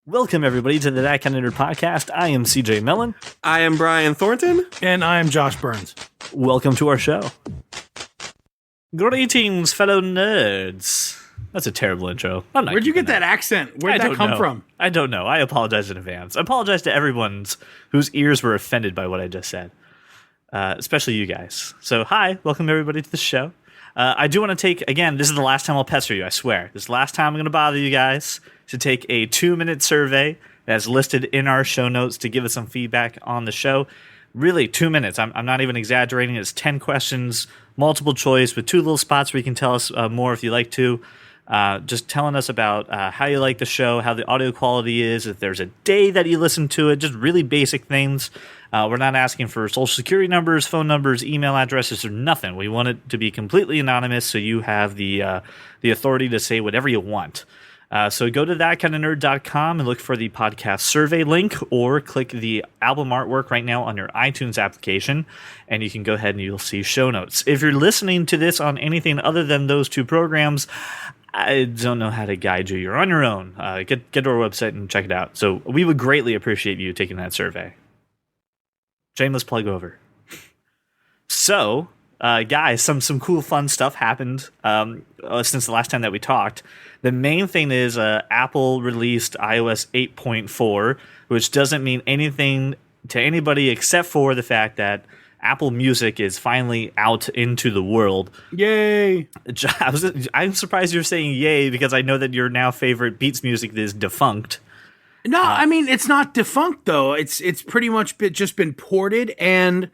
Welcome, everybody, to the That Kind of Nerd podcast. I am CJ Mellon. I am Brian Thornton. And I am Josh Burns. Welcome to our show. Greetings, fellow nerds. That's a terrible intro. Where'd you get that accent? Where'd that come from? I don't know. I apologize in advance. I apologize to everyone whose ears were offended by what I just said, especially you guys. So, hi. Welcome, everybody, to the show. I do want to take, again, this is the last time I'll pester you, I swear. This is the last time I'm going to bother you guys to take a 2-minute survey that's listed in our show notes to give us some feedback on the show. Really, 2 minutes. I'm not even exaggerating. It's 10 questions, multiple choice, with 2 little spots where you can tell us more if you like to. Just telling us about how you like the show, how the audio quality is, if there's a day that you listen to it, just really basic things. We're not asking for social security numbers, phone numbers, email addresses, or nothing. We want it to be completely anonymous so you have the authority to say whatever you want. So go to thatkindofnerd.com and look for the podcast survey link, or click the album artwork right now on your iTunes application, and you can go ahead and you'll see show notes. If you're listening to this on anything other than those 2 programs, I don't know how to guide you. You're on your own. Get to our website and check it out. So we would greatly appreciate you taking that survey. Shameless plug over. So, guys, some cool, fun stuff happened since the last time that we talked. The main thing is Apple released iOS 8.4, which doesn't mean anything to anybody except for the fact that Apple Music is finally out into the world. Yay! I'm surprised you're saying yay, because I know that your now favorite Beats music is defunct. No, I mean, it's not defunct, though. It's pretty much just been ported, and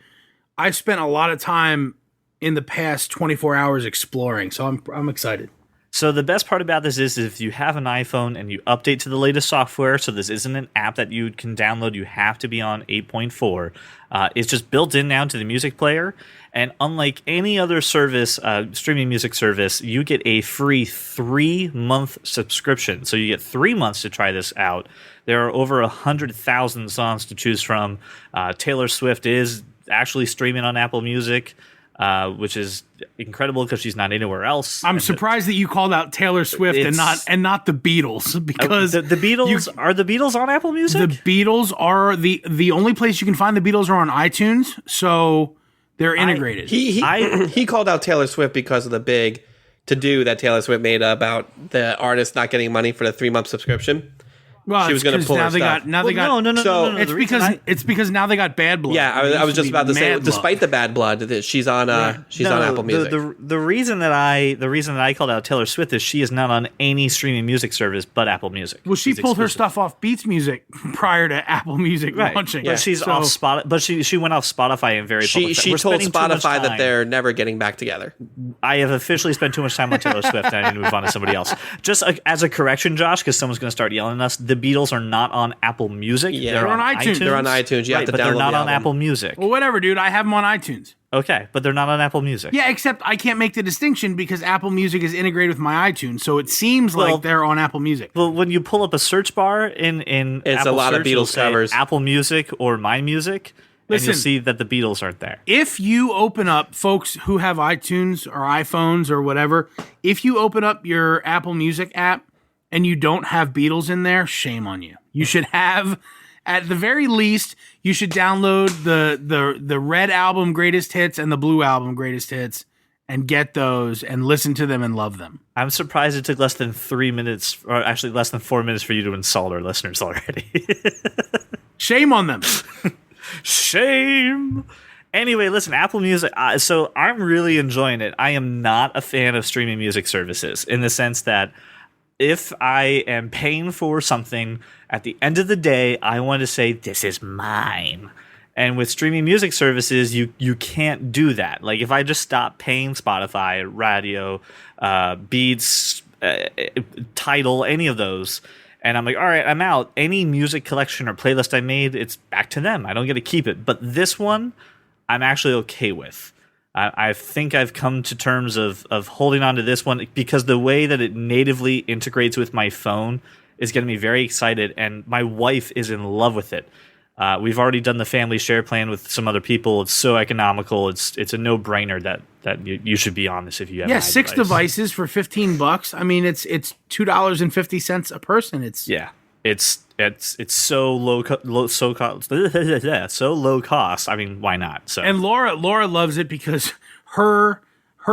I've spent a lot of time in the past 24 hours exploring, so I'm excited. So the best part about this is if you have an iPhone and you update to the latest software, so this isn't an app that you can download, you have to be on 8.4. It's just built in now to the music player, and unlike any other service, streaming music service, you get a free 3-month subscription. So you get 3 months to try this out. There are over 100,000 songs to choose from. Taylor Swift is actually streaming on Apple Music, which is incredible because she's not anywhere else. I'm surprised that you called out Taylor Swift and not the Beatles, because the Beatles are the Beatles on Apple Music? The Beatles are the only place you can find the Beatles are on iTunes, so they're integrated. He called out Taylor Swift because of the big to-do that Taylor Swift made about the artist not getting money for the 3-month subscription. Well, she was going to pull her stuff. No. It's because now they got Bad Blood. Yeah, I was just about to say, despite the Bad Blood, that she's on on Apple Music. The reason that I called out Taylor Swift is she is not on any streaming music service but Apple Music. Well, she pulled her stuff off Beats Music prior to Apple Music launching. But she's off Spotify. But she went off Spotify in very public. She told Spotify that they're never getting back together. I have officially spent too much time on Taylor Swift, and I need to move on to somebody else. Just as a correction, Josh, because someone's going to start yelling at us. The Beatles are not on Apple Music. Yeah, they're on iTunes. They're on iTunes. You have to download the album. But they're not on Apple Music. Well, whatever, dude. I have them on iTunes. Okay, but they're not on Apple Music. Yeah, except I can't make the distinction because Apple Music is integrated with my iTunes, so it seems like they're on Apple Music. Well, when you pull up a search bar in it's Apple a lot search, of Beatles covers. Apple Music or My Music, and you'll see that the Beatles aren't there. If you open up, folks who have iTunes or iPhones or whatever, if you open up your Apple Music app and you don't have Beatles in there, shame on you. You should have, at the very least, you should download the Red Album Greatest Hits and the Blue Album Greatest Hits and get those and listen to them and love them. I'm surprised it took less than 3 minutes, or actually less than 4 minutes for you to insult our listeners already. Shame on them. Shame. Anyway, listen, Apple Music, so I'm really enjoying it. I am not a fan of streaming music services in the sense that if I am paying for something, at the end of the day, I want to say, this is mine. And with streaming music services, you can't do that. Like, if I just stop paying Spotify, Radio, Beats, Tidal, any of those, and I'm like, all right, I'm out. Any music collection or playlist I made, it's back to them. I don't get to keep it. But this one, I'm actually okay with. I think I've come to terms of holding on to this one because the way that it natively integrates with my phone is getting me very excited, and my wife is in love with it. We've already done the family share plan with some other people. It's so economical. It's a no-brainer that you should be on this if you have an 6 devices for $15. I mean, it's $2.50 a person. it's so so low cost. I mean, why not? So And Laura loves it because her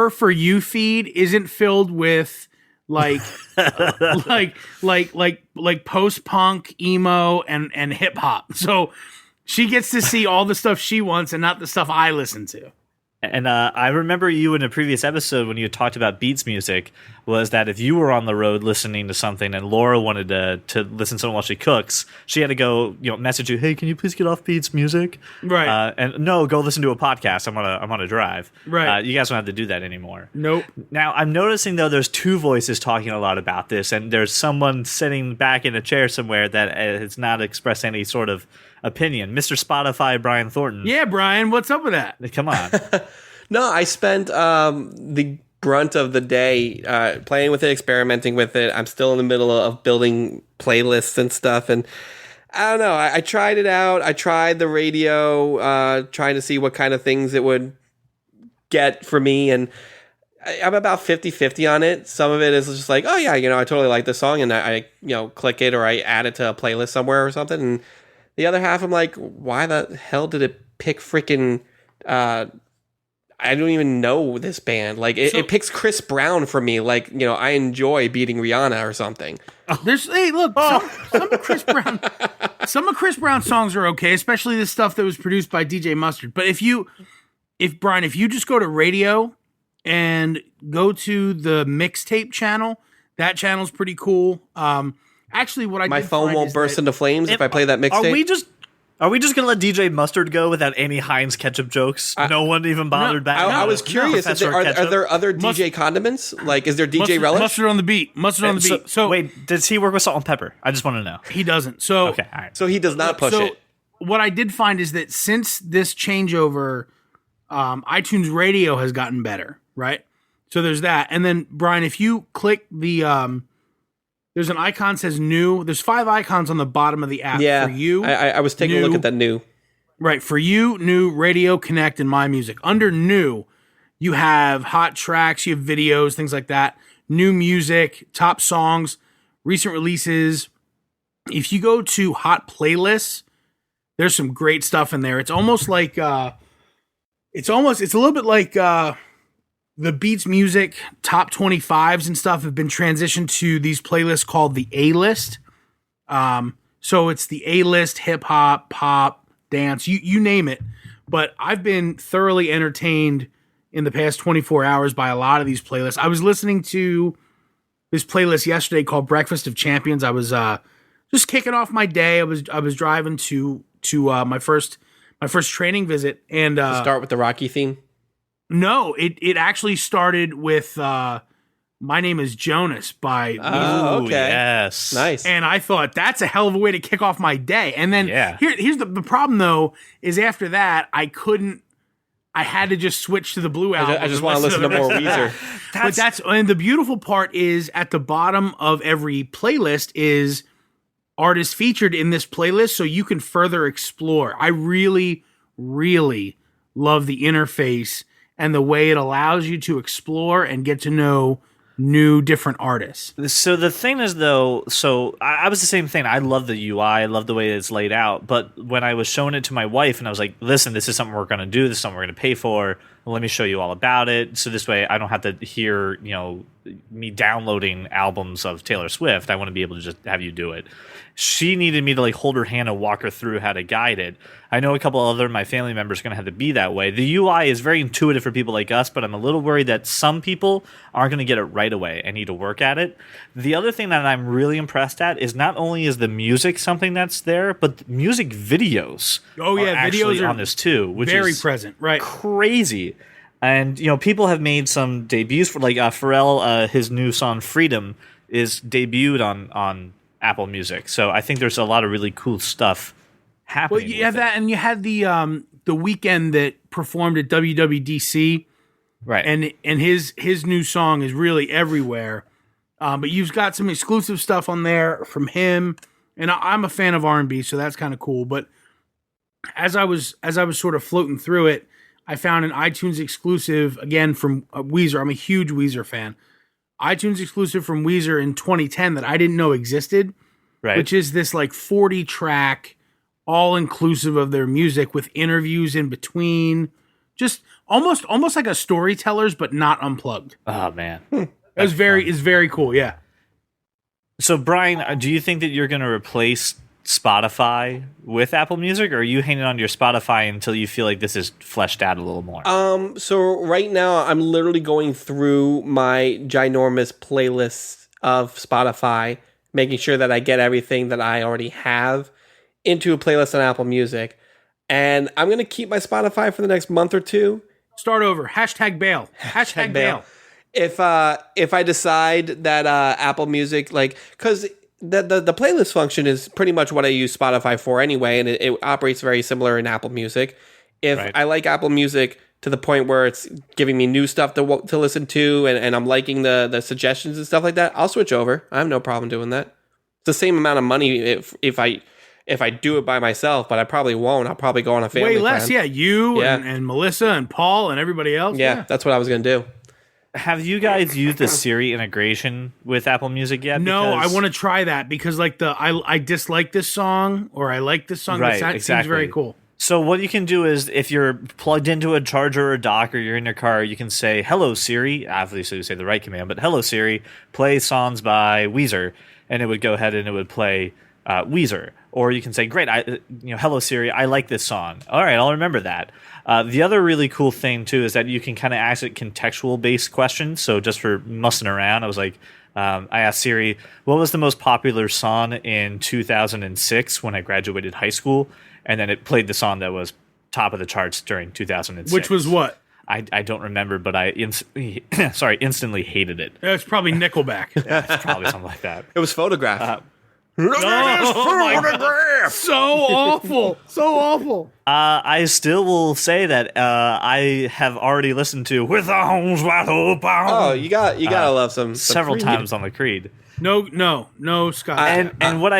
For You feed isn't filled with like like post punk, emo, and hip hop. So she gets to see all the stuff she wants and not the stuff I listen to. And I remember you in a previous episode when you talked about Beats music, was that if you were on the road listening to something and Laura wanted to listen to something while she cooks, she had to go, message you, hey, can you please get off Beats music? Right. And no, go listen to a podcast. I'm on a drive. Right. You guys don't have to do that anymore. Nope. Now, I'm noticing, though, there's two voices talking a lot about this, and there's someone sitting back in a chair somewhere that has not expressed any sort of opinion. Mr. Spotify, Brian Thornton. Yeah, Brian, what's up with that? Come on. No, I spent the brunt of the day playing with it, experimenting with it. I'm still in the middle of building playlists and stuff. And I don't know. I tried it out. I tried the radio, trying to see what kind of things it would get for me. And I'm about 50-50 on it. Some of it is just like, oh, yeah, I totally like this song. And I click it or I add it to a playlist somewhere or something. And the other half, I'm like, why the hell did it pick freaking... I don't even know this band. Like it picks Chris Brown for me. Like, I enjoy beating Rihanna or something. Some of Chris Brown's songs are okay, especially the stuff that was produced by DJ Mustard. But if you just go to radio and go to the mixtape channel, that channel's pretty cool. Actually, what my phone won't burst into flames if I play that mixtape. Are we just going to let DJ Mustard go without any Heinz ketchup jokes? No one even bothered back. I was curious. Are there other DJ condiments? Like, is there DJ Relish? Mustard on the beat. So wait, does he work with salt and pepper? I just want to know. He doesn't. So okay, all right. So he does not push it. What I did find is that since this changeover, iTunes Radio has gotten better, right? So there's that. And then, Brian, if you click the... there's an icon that says new. There's 5 icons on the bottom of the app. Yeah, for you. I was taking a look at that new. Right, for you, new, Radio, Connect, and My Music. Under new, you have hot tracks, you have videos, things like that. New music, top songs, recent releases. If you go to hot playlists, there's some great stuff in there. It's almost like it's a little bit like the Beats Music top 25s and stuff have been transitioned to these playlists called the A-list. So it's the A-list, hip hop, pop, dance, you name it. But I've been thoroughly entertained in the past 24 hours by a lot of these playlists. I was listening to this playlist yesterday called Breakfast of Champions. I was just kicking off my day. I was driving to my first training visit and start with the Rocky theme. No, it actually started with My Name is Jonas by Oh, okay. Yes. Nice. and I thought that's a hell of a way to kick off my day. And then here's the problem though, is after that I had to just switch to the Blue album. I just want to listen to more Weezer. And the beautiful part is at the bottom of every playlist is artists featured in this playlist so you can further explore. I really, really love the interface and the way it allows you to explore and get to know new, different artists. So the thing is, though, I was the same thing. I love the UI. I love the way it's laid out. But when I was showing it to my wife and I was like, listen, this is something we're going to do. This is something we're going to pay for. Let me show you all about it. So this way I don't have to hear, me downloading albums of Taylor Swift. I want to be able to just have you do it. She needed me to hold her hand and walk her through how to guide it. I know a couple other of my family members are going to have to be that way. The UI is very intuitive for people like us, but I'm a little worried that some people aren't going to get it right away and need to work at it. The other thing that I'm really impressed at is not only is the music something that's there, but the music videos. Oh yeah, videos are on this too, which very is present, right? Crazy. And people have made some debuts for Pharrell. His new song "Freedom" is debuted on Apple Music. So I think there's a lot of really cool stuff happening. Well, you have that, and you had the Weeknd that performed at WWDC, right? And his new song is really everywhere. But you've got some exclusive stuff on there from him, and I'm a fan of R&B, so that's kind of cool. But as I was sort of floating through it, I found an iTunes exclusive again from Weezer. I'm a huge Weezer fan. iTunes exclusive from Weezer in 2010 that I didn't know existed. Right. which is this like 40 track, all inclusive of their music with interviews in between. Just almost like a storyteller's, but not unplugged. Oh man. It's very cool. Yeah. So Brian, do you think that you're going to replace Spotify with Apple Music, or are you hanging on to your Spotify until you feel like this is fleshed out a little more? So right now I'm literally going through my ginormous playlist of Spotify, making sure that I get everything that I already have into a playlist on Apple Music. And I'm going to keep my Spotify for the next month or two. Start over. Hashtag bail. Hashtag bail. If I decide that Apple Music, like, because the playlist function is pretty much what I use Spotify for anyway, and it operates very similar in Apple Music. If Right. I like Apple Music to the point where it's giving me new stuff to listen to, and I'm liking the suggestions and stuff like that, I'll switch over. I have no problem doing that. It's the same amount of money if I do it by myself, but I probably won't. I'll probably go on a family Way less. plan. Yeah. You Yeah. And Melissa and Paul and everybody else. Yeah, that's what I was going to do. Have you guys used the Siri integration with Apple Music yet? No, I Because- want to try that because like I dislike this song or I like this song. Right, That seems very cool. So what you can do is, if you're plugged into a charger or a dock, or you're in your car, you can say, "Hello Siri." Obviously, you say the right command, but "Hello Siri, play songs by Weezer," and it would go ahead and it would play Weezer. Or you can say, "Great, hello Siri, I like this song." All right, I'll remember that. The other really cool thing too is that you can kind of ask it contextual based questions. So just for mussing around, I was like, I asked Siri, "What was the most popular song in 2006 when I graduated high school?" And then it played the song that was top of the charts during 2006. Which was what? I don't remember, but I instantly hated it. It's probably Nickelback. It's probably something like that. It was Photograph. Oh my God. So awful. So awful. I still will say that I have already listened to "With the Homes Wide Open" Oh, you gotta love some several Creed. times on the Creed. No, Scott. And what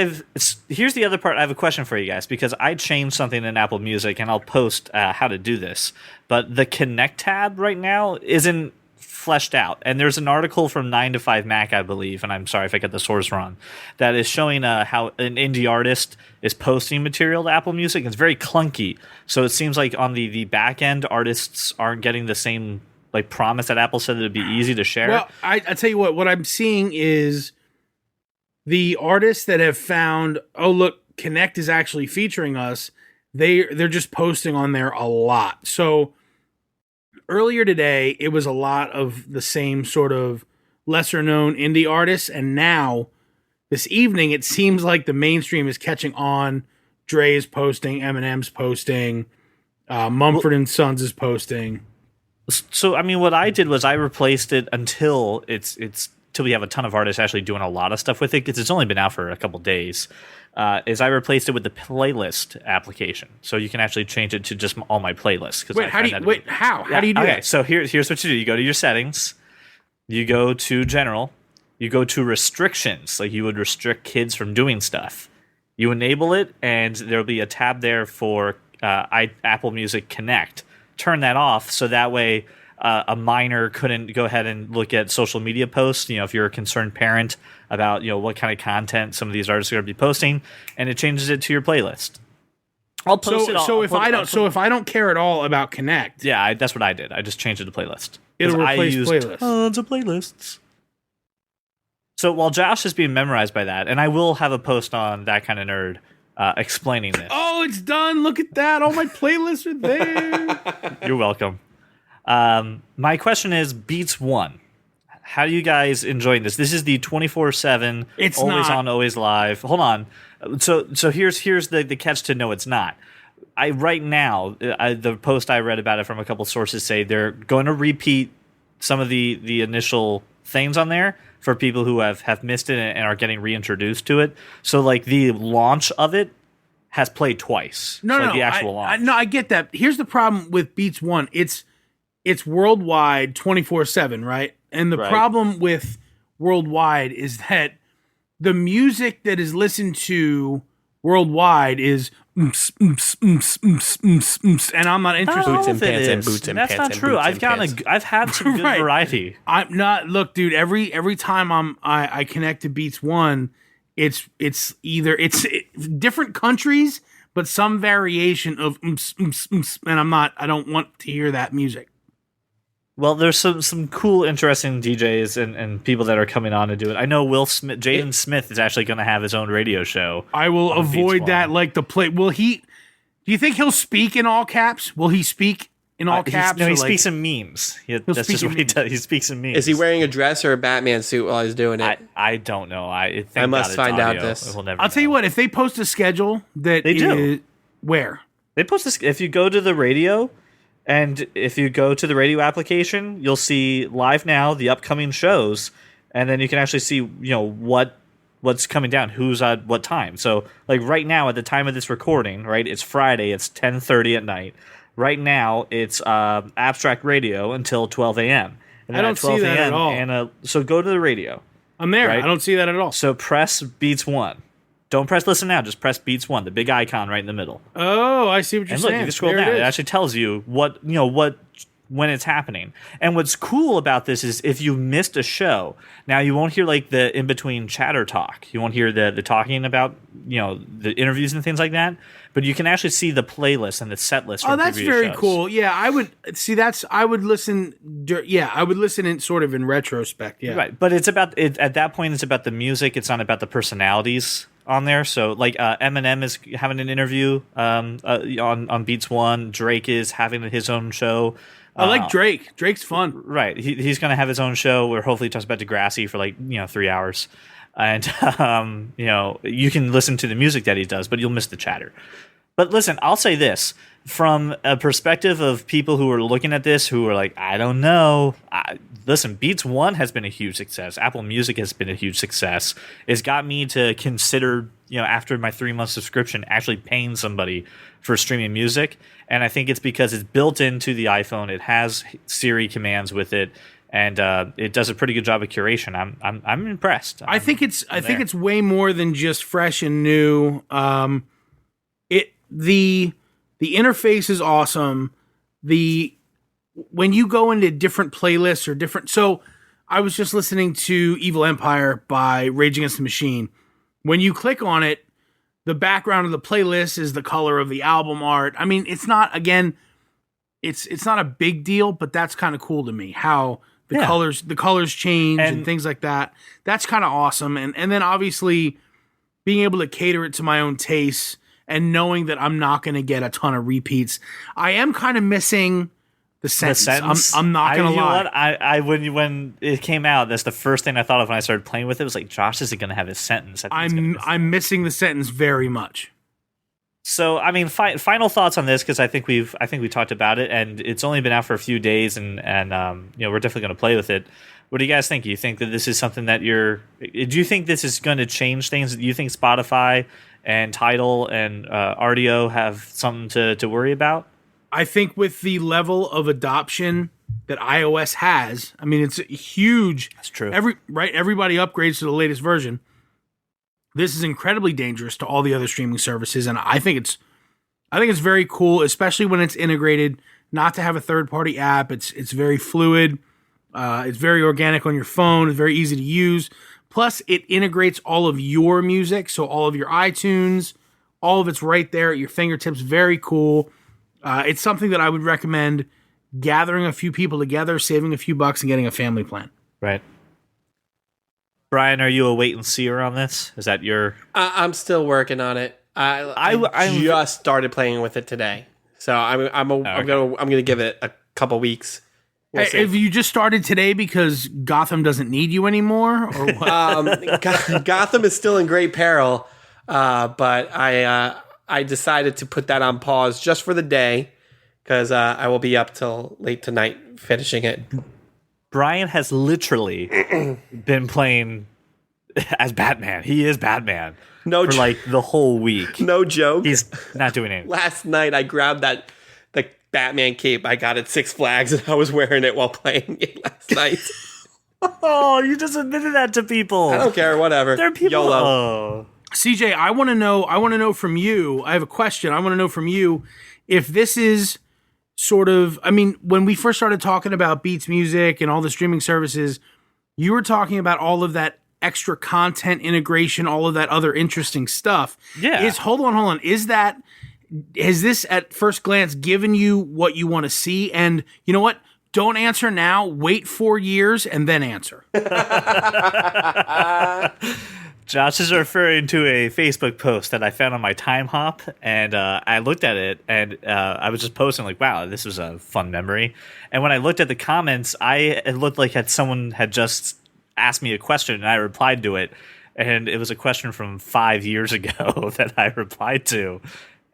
here's the other part. I have a question for you guys, because I changed something in Apple Music, and I'll post how to do this. But the Connect tab right now isn't fleshed out, and there's an article from 9 to 5 Mac, I believe, and I'm sorry if I get the source wrong, that is showing how an indie artist is posting material to Apple Music. It's very clunky, so it seems like on the back end, artists aren't getting the same like promise that Apple said that it'd be easy to share. Well, I tell you what I'm seeing is the artists that have found, oh look, Connect is actually featuring us. They're just posting on there a lot. So earlier today, it was a lot of the same sort of lesser known indie artists, and now this evening it seems like the mainstream is catching on. Dre is posting, Eminem's posting, Mumford and Sons is posting. So, I mean, what I did was I replaced it until till we have a ton of artists actually doing a lot of stuff with it, because it's only been out for a couple days. Is I replaced it with the playlist application, so you can actually change it to just all my playlists. Wait, how do you do okay, that? so here's what you do. You go to your settings, you go to general, you go to restrictions, like you would restrict kids from doing stuff. You enable it, and there'll be a tab there for Apple Music Connect. Turn that off, so that way a minor couldn't go ahead and look at social media posts. If you're a concerned parent about what kind of content some of these artists are going to be posting, and it changes it to your playlist. I'll post it. So if I don't care at all about Connect, yeah, that's what I did. I just changed it to playlist. It'll 'Cause replace I used playlists. tons of playlists. So while Josh is being memorized by that, and I will have a post on That Kind of Nerd explaining this. oh, it's done. Look at that. All my playlists are there. You're welcome. My question is Beats 1. How are you guys enjoying this? This is the 24/7, It's always not. on, always live. Hold on. So here's the catch to no, it's not. Right now, the post I read about it from a couple sources say they're going to repeat some of the initial things on there for people who have missed it and are getting reintroduced to it. So like the launch of it has played twice. No, So, no, like the actual launch. I get that. Here's the problem with Beats One. It's worldwide 24/7, right? And the Right. problem with worldwide is that the music that is listened to worldwide is and I'm not interested. Boots All and of it pants and is. boots and That's pants not and true. boots I've and gotten pants. I've had some good Right. variety. I'm not. Look, dude. Every time I connect to Beats One, it's either different countries, but some variation of and I don't want to hear that music. Well, there's some cool, interesting DJs and people that are coming on to do it. I know Will Smith, Jaden Smith is actually going to have his own radio show. I will on avoid Beats that One. like the play. Will he? Do you think he'll speak in all caps? Will he speak in all caps? No, he or, like- speaks in memes. That's speak just in what he memes. does. He speaks in memes. Is he wearing a dress or a Batman suit while he's doing it? I don't know. I must find out this. We'll never I'll tell you know. what. If they post a schedule that They do. where They post this. If you go to the radio, and if you go to the radio application, you'll see live now the upcoming shows, and then you can actually see what's coming down, who's at what time. So like right now at the time of this recording, right, it's Friday, it's 10:30 at night. Right now it's Abstract Radio until 12 a.m. And I then don't at 12 see that at a.m. all. And so go to the radio. I'm there. Right. I don't see that at all. So press Beats One. Don't press Listen Now. Just press Beats One, the big icon right in the middle. Oh, I see what you're And look, saying. you can scroll There down. It is. actually tells you what when it's happening. And what's cool about this is if you missed a show, now you won't hear like the in between chatter talk. You won't hear the talking about the interviews and things like that. But you can actually see the playlist and the set list. Oh, from that's previous very shows. cool. Yeah, I would see. I would listen. I would listen in sort of in retrospect. Yeah, Right, but it's about at that point. It's about the music. It's not about the personalities on there. So, like Eminem is having an interview on Beats One. Drake is having his own show. I like Drake. Drake's fun. Right, he's going to have his own show where hopefully he talks about Degrassi for 3 hours, and you can listen to the music that he does, but you'll miss the chatter. But listen, I'll say this from a perspective of people who are looking at this, who are like, I don't know. Listen, Beats One has been a huge success. Apple Music has been a huge success. It's got me to consider, after my 3-month subscription, actually paying somebody for streaming music. And I think it's because it's built into the iPhone. It has Siri commands with it, and it does a pretty good job of curation. I'm impressed. I think it's way more than just fresh and new. The interface is awesome. When you go into different playlists or different, so I was just listening to Evil Empire by Rage Against the Machine. When you click on it, the background of the playlist is the color of the album art. I mean, it's not it's not a big deal, but that's kind of cool to me how the colors change and things like that. That's kind of awesome. And then obviously being able to cater it to my own tastes and knowing that I'm not going to get a ton of repeats. I am kind of missing the sentence. I'm not going to lie. When it came out, that's the first thing I thought of when I started playing with it. It was like, Josh isn't going to have his sentence. I'm missing the sentence very much. So, I mean, final thoughts on this, because I think we talked about it, and it's only been out for a few days, and we're definitely going to play with it. What do you guys think? Do you think that this is something that do you think this is going to change things? Do you think Spotify and Tidal and RDO have something to worry about? I think with the level of adoption that iOS has, I mean, it's huge. That's true. Everybody upgrades to the latest version. This is incredibly dangerous to all the other streaming services, and I think it's very cool, especially when it's integrated. Not to have a third-party app. It's very fluid. It's very organic on your phone. It's very easy to use. Plus, it integrates all of your music, so all of your iTunes, all of it's right there at your fingertips. Very cool. It's something that I would recommend gathering a few people together, saving a few bucks, and getting a family plan. Right. Brian, are you a wait and seer on this? Is that your? I'm still working on it. I just started playing with it today, so I'm gonna give it a couple weeks. We'll see. Have you just started today because Gotham doesn't need you anymore, or what? Gotham is still in great peril, but I decided to put that on pause just for the day because I will be up till late tonight finishing it. Brian has literally been playing as Batman. He is Batman for like the whole week. No joke. He's not doing anything. Last night I grabbed the Batman cape I got at Six Flags and I was wearing it while playing it last night. Oh, you just admitted that to people. I don't care. Whatever. There are people. YOLO. Oh. CJ, I want to know from you. I have a question. I want to know from you if this is sort of, I mean, when we first started talking about Beats Music and all the streaming services, you were talking about all of that extra content integration, all of that other interesting stuff. Yeah. Hold on. Has this at first glance given you what you want to see? And you know what? Don't answer now. Wait 4 years and then answer. Josh is referring to a Facebook post that I found on my Time Hop, and I looked at it, and I was just posting like, wow, this was a fun memory. And when I looked at the comments, it looked like someone had just asked me a question, and I replied to it, and it was a question from 5 years ago that I replied to.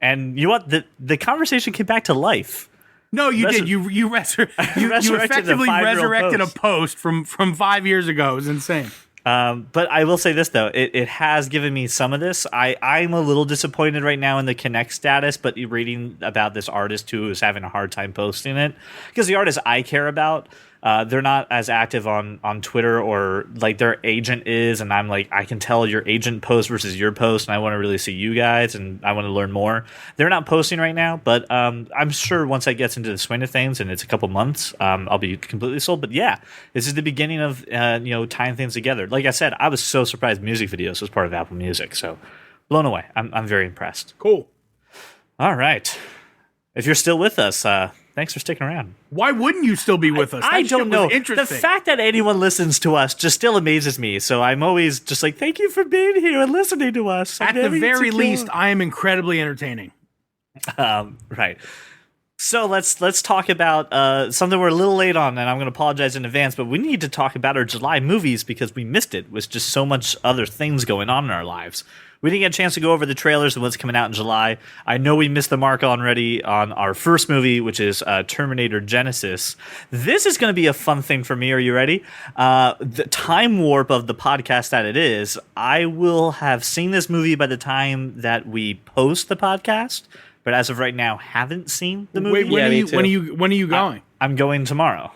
And you know what? The conversation came back to life. No, you did. You effectively resurrected a post from 5 years ago. It was insane. But I will say this, though. It has given me some of this. I'm a little disappointed right now in the Connect status, but reading about this artist who is having a hard time posting it, because the artists I care about, they're not as active on Twitter, or like their agent is, and I'm like, I can tell your agent post versus your post, and I want to really see you guys, and I want to learn more. They're not posting right now, but I'm sure once I get into the swing of things, and it's a couple months, I'll be completely sold. But yeah, this is the beginning of tying things together. Like I said, I was so surprised music videos was part of Apple Music, so blown away. I'm very impressed. Cool. All right, if you're still with us, thanks for sticking around. Why wouldn't you still be with us? I don't know. The Interesting. fact that anyone listens to us just still amazes me. So I'm always just like, thank you for being here and listening to us. At the very least, I am incredibly entertaining. Right. So let's talk about something we're a little late on, and I'm going to apologize in advance, but we need to talk about our July movies because we missed it with just so much other things going on in our lives. We didn't get a chance to go over the trailers and what's coming out in July. I know we missed the mark already on our first movie, which is Terminator Genesis. This is going to be a fun thing for me. Are you ready? The time warp of the podcast that it is, I will have seen this movie by the time that we post the podcast, but as of right now, haven't seen the movie. Wait, when are you going? I'm going tomorrow.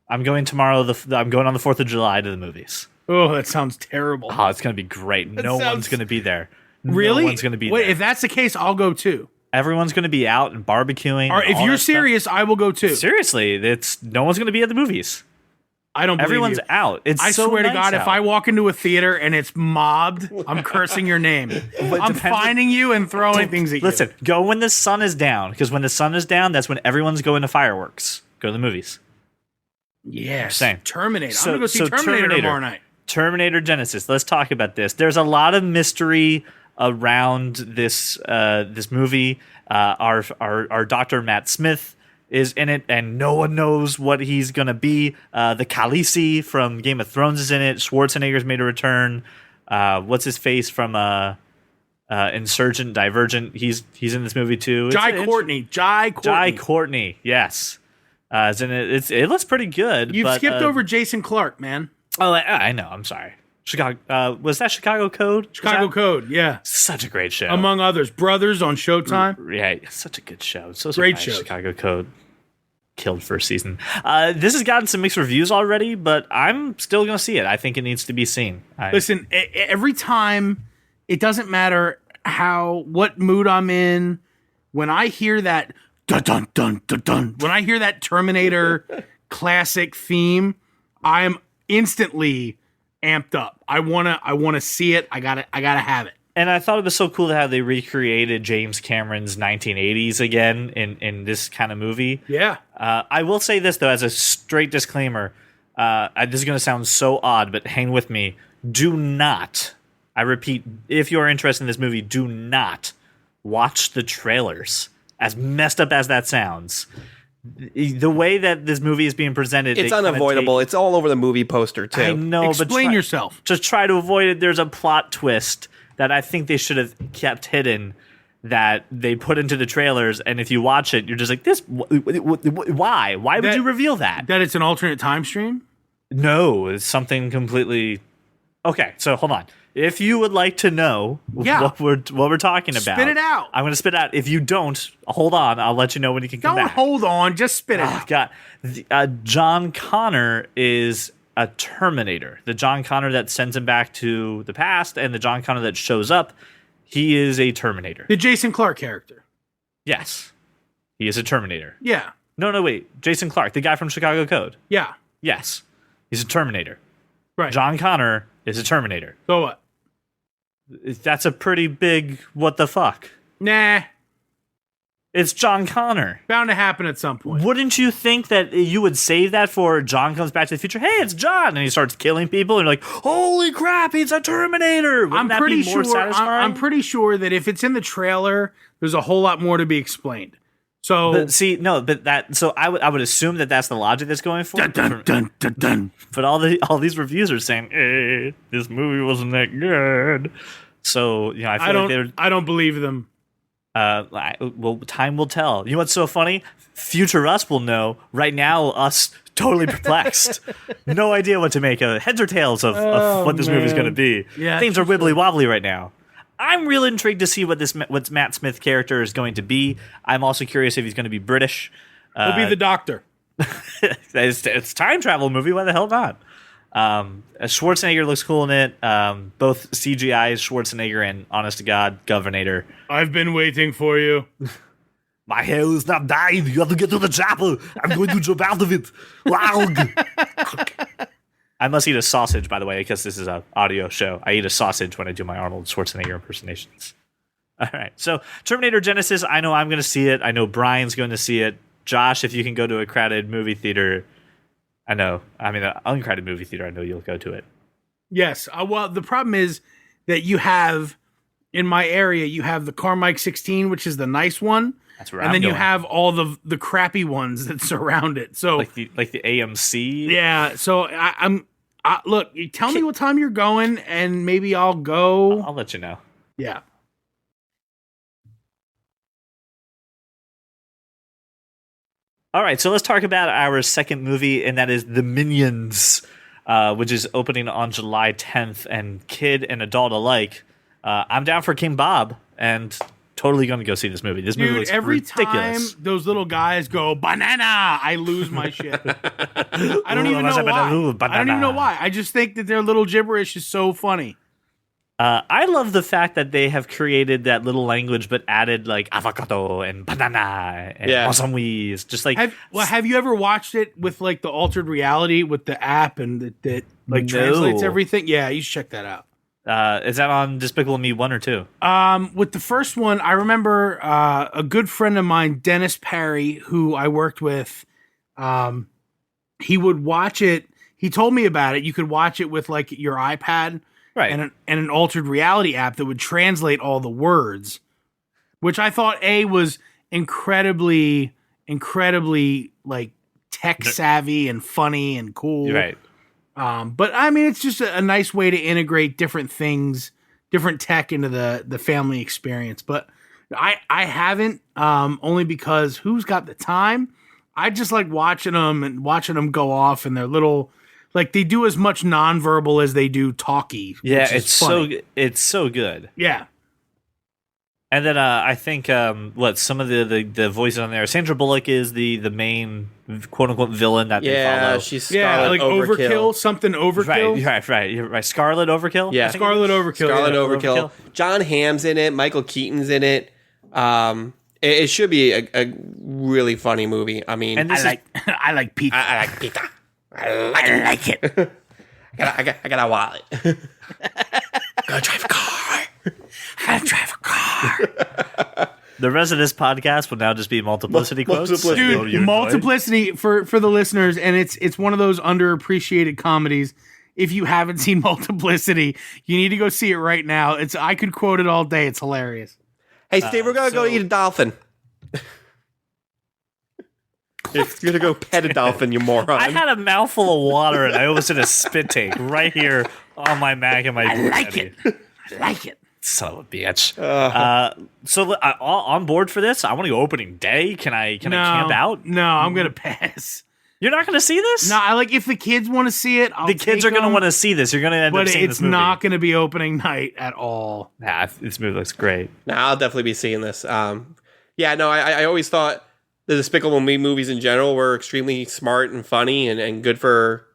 I'm going tomorrow. I'm going on the 4th of July to the movies. Oh, that sounds terrible. Oh, it's going to be great. No one's going to be there. Really? No one's going to be there. Wait, if that's the case, I'll go too. Everyone's going to be out and barbecuing. Or if you're serious, I will go too. Seriously, no one's going to be at the movies. I don't believe Everyone's you. out. I swear to God, if I walk into a theater and it's mobbed, I'm cursing your name. I'm finding you and throwing things at you. Listen, go when the sun is down, because when the sun is down, that's when everyone's going to fireworks. Go to the movies. Yes. Same. Terminator. I'm going to go see Terminator tomorrow night. Terminator Genesis. Let's talk about this. There's a lot of mystery around this movie. Our Dr. Matt Smith is in it, and no one knows what he's gonna be. The Khaleesi from Game of Thrones is in it. Schwarzenegger's made a return. What's his face from Insurgent, Divergent? He's in this movie too. Jai Courtney. Jai Courtney. Yes. Is in it. It looks pretty good. You've skipped over Jason Clarke, man. Oh, I know. I'm sorry. Chicago. Was that Chicago Code? Chicago Code, yeah. Such a great show. Among others, Brothers on Showtime. Yeah, such a good show. So great show. Chicago Code killed first season. This has gotten some mixed reviews already, but I'm still going to see it. I think it needs to be seen. Listen, every time, it doesn't matter what mood I'm in. When I hear that dun dun dun dun dun, when I hear that Terminator classic theme, I'm instantly amped up. I wanna see it. I gotta have it. And I thought it was so cool how they recreated James Cameron's 1980s again in this kind of movie. Yeah. I will say this though, as a straight disclaimer. This is going to sound so odd, but hang with me. Do not, I repeat, if you're interested in this movie, do not watch the trailers. As messed up as that sounds. The way that this movie is being presented, it's unavoidable. It's all over the movie poster too. I know, Explain yourself. Just try to avoid it. There's a plot twist that I think they should have kept hidden that they put into the trailers, and if you watch it, you're just like, "This? Why? Why would you reveal that? That it's an alternate time stream? No, it's something completely." Okay, so hold on. If you would like to know what we're talking about, spit it out. I'm going to spit it out. If you don't, hold on. I'll let you know when you can come back. Don't hold on. Just spit it out. God. John Connor is a Terminator. The John Connor that sends him back to the past and the John Connor that shows up, he is a Terminator. The Jason Clarke character. Yes. He is a Terminator. Yeah. No, wait. Jason Clarke, the guy from Chicago Code. Yeah. Yes. He's a Terminator. Right. John Connor is a Terminator. So what? That's a pretty big what the fuck. Nah. It's John Connor. Bound to happen at some point. Wouldn't you think that you would save that for John comes back to the future? Hey, it's John, and he starts killing people, and you're like, "Holy crap, he's a Terminator!" Wouldn't that be more satisfying? I'm pretty sure that if it's in the trailer, there's a whole lot more to be explained. So, I would assume that that's the logic that's going for. dun, dun, dun, dun, dun. But all these reviews are saying this movie wasn't that good. So I feel like they're. I don't believe them. Well, time will tell. You know what's so funny? Future us will know. Right now, us totally perplexed. No idea what to make of heads or tails of what this movie's going to be. Yeah, things are wibbly wobbly right now. I'm real intrigued to see what Matt Smith character is going to be. I'm also curious if he's going to be British. He'll be the Doctor. It's a time travel movie. Why the hell not? Schwarzenegger looks cool in it. Both CGI Schwarzenegger and, honest to God, Governator. I've been waiting for you. My hair is not dying. You have to get to the chapel. I'm going to jump out of it. Wow. I must eat a sausage, by the way, because this is an audio show. I eat a sausage when I do my Arnold Schwarzenegger impersonations. All right. So Terminator Genesis, I know I'm going to see it. I know Brian's going to see it. Josh, if you can go to a crowded movie theater, an uncrowded movie theater, I know you'll go to it. Yes. Well, the problem is that you have, in my area, you have the Carmike 16, which is the nice one. That's where and I'm then going. you have all the crappy ones that surround it. So like the AMC. Yeah. So look. You tell me what time you're going, and maybe I'll go. I'll let you know. Yeah. All right, so let's talk about our second movie, and that is The Minions, which is opening on July 10th, and kid and adult alike. I'm down for King Bob, and totally going to go see this movie. This movie Dude, looks every ridiculous. time those little guys go banana, I lose my shit. I don't even know why. I don't even know why. I just think that their little gibberish is so funny. I love the fact that they have created that little language, but added like avocado and banana and mosambi's. Just like have you ever watched it with like the altered reality with the app and that like translates everything? Yeah, you should check that out. Is that on Despicable Me 1 or 2? With the first one, I remember a good friend of mine, Dennis Parry, who I worked with. He would watch it. He told me about it. You could watch it with like your iPad. Right. And an altered reality app that would translate all the words, which I thought was incredibly like tech savvy and funny and cool. Right. But I mean, it's just a nice way to integrate different things, different tech into the family experience. But I haven't, only because who's got the time? I just like watching them go off and their little. Like they do as much nonverbal as they do talky. Yeah, it's so good. Yeah. And then I think some of the voices on there. Sandra Bullock is the main quote unquote villain that they follow. Yeah, she's Scarlet like Overkill. something Overkill. Right. You're right. Scarlet Overkill. Yeah, Scarlet Overkill. Scarlet Overkill. John Hamm's in it. Michael Keaton's in it. It should be a really funny movie. I mean, and I like pizza. I like pizza. I like it. I got a wallet. Go drive a car. Gotta drive a car. The rest of this podcast will now just be multiplicity quotes. Dude, multiplicity for the listeners, and it's one of those underappreciated comedies. If you haven't seen Multiplicity, you need to go see it right now. I could quote it all day. It's hilarious. Hey, Steve, we're gonna go eat a dolphin. You're gonna go pet a dolphin, you moron. I had a mouthful of water and I almost did a spit take right here on my Mac and my. I like it. Son of a bitch. So on board for this? I want to go opening day. Can I camp out? No, I'm gonna pass. You're not going to see this? No, I like if the kids want to see it. The kids are going to want to see this. You're going to end up seeing this movie. But it's not going to be opening night at all. Nah, this movie looks great. Nah, I'll definitely be seeing this. I always thought the Despicable Me movies in general were extremely smart and funny and good for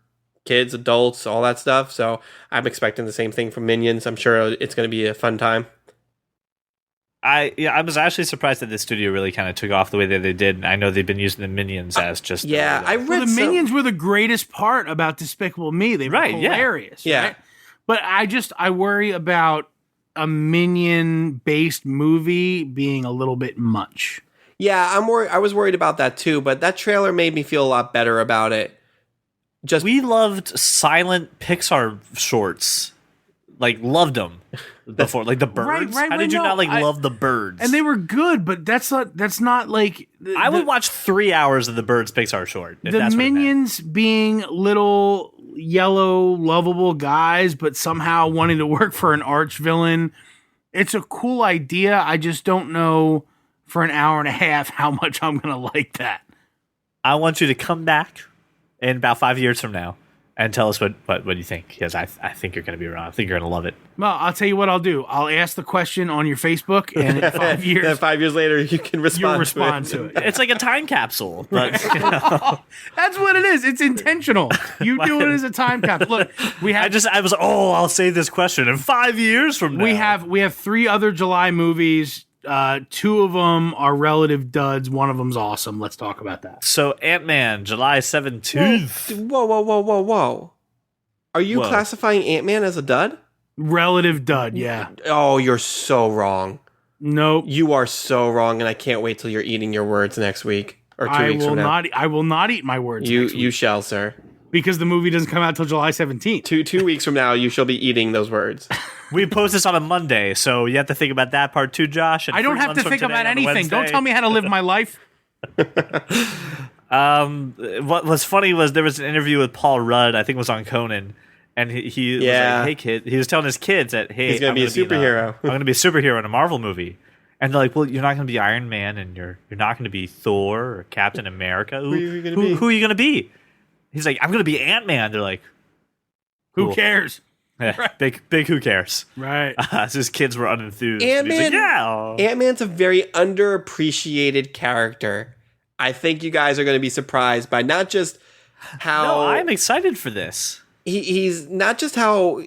kids, adults, all that stuff. So I'm expecting the same thing from Minions. I'm sure it's going to be a fun time. I was actually surprised that the studio really kind of took off the way that they did. I know they've been using the Minions as just Yeah, I read Well, the some- Minions were the greatest part about Despicable Me. They were Right, yeah. hilarious. Yeah. Right? But I worry about a Minion-based movie being a little bit much. Yeah, I'm worried. I was worried about that too, but that trailer made me feel a lot better about it. Just we loved silent Pixar shorts. Like loved them before, like the birds. right, How did you no, not like I- love the birds? And they were good, but that's not like I would watch 3 hours of the birds Pixar short. If the that's what it meant. Minions being little yellow lovable guys, but somehow wanting to work for an arch villain. It's a cool idea. I just don't know for an hour and a half how much I'm gonna like that. I want you to come back in about 5 years from now and tell us what you think. Because I think you're going to be wrong. I think you're going to love it. Well, I'll tell you what I'll do. I'll ask the question on your Facebook, and in 5 years, and 5 years later, you can respond. you'll respond to it. It's like a time capsule, but you know, That's what it is. It's intentional. You do it as a time capsule. Look, I was I'll say this question in 5 years from now. we have 3 other July movies. 2 of them are relative duds. One of them's awesome. Let's talk about that. So Ant-Man, July 17th. Whoa. Are you Whoa. classifying Ant-Man as a dud? Relative dud, yeah. Oh, you're so wrong. Nope. You are so wrong, and I can't wait till you're eating your words next week or 2 I weeks will from now. not. I will not eat my words. You next week you shall, sir. because the movie doesn't come out till July 17th. 2 weeks from now, you shall be eating those words. We post this on a Monday, so you have to think about that part too, Josh. And I don't 3 have months to from think today about on a anything. Don't Wednesday- tell me how to live my life. What was funny was there was an interview with Paul Rudd, I think it was on Conan, and he was Yeah. like, "Hey kid," he was telling his kids that, "Hey, He's gonna be a superhero." I'm gonna be a superhero in a Marvel movie." And they're like, "Well, you're not gonna be Iron Man, and you're not gonna be Thor or Captain America. Who are you gonna be?" Who are you gonna be?" He's like, "I'm gonna be Ant-Man." They're like, Who Cool. cares? big who cares? Right. So his kids were unenthused. And he's like, Ant-Man- yeah. Ant-Man's a very underappreciated character. I think you guys are going to be surprised by not just how No, I'm excited for this. he's not just how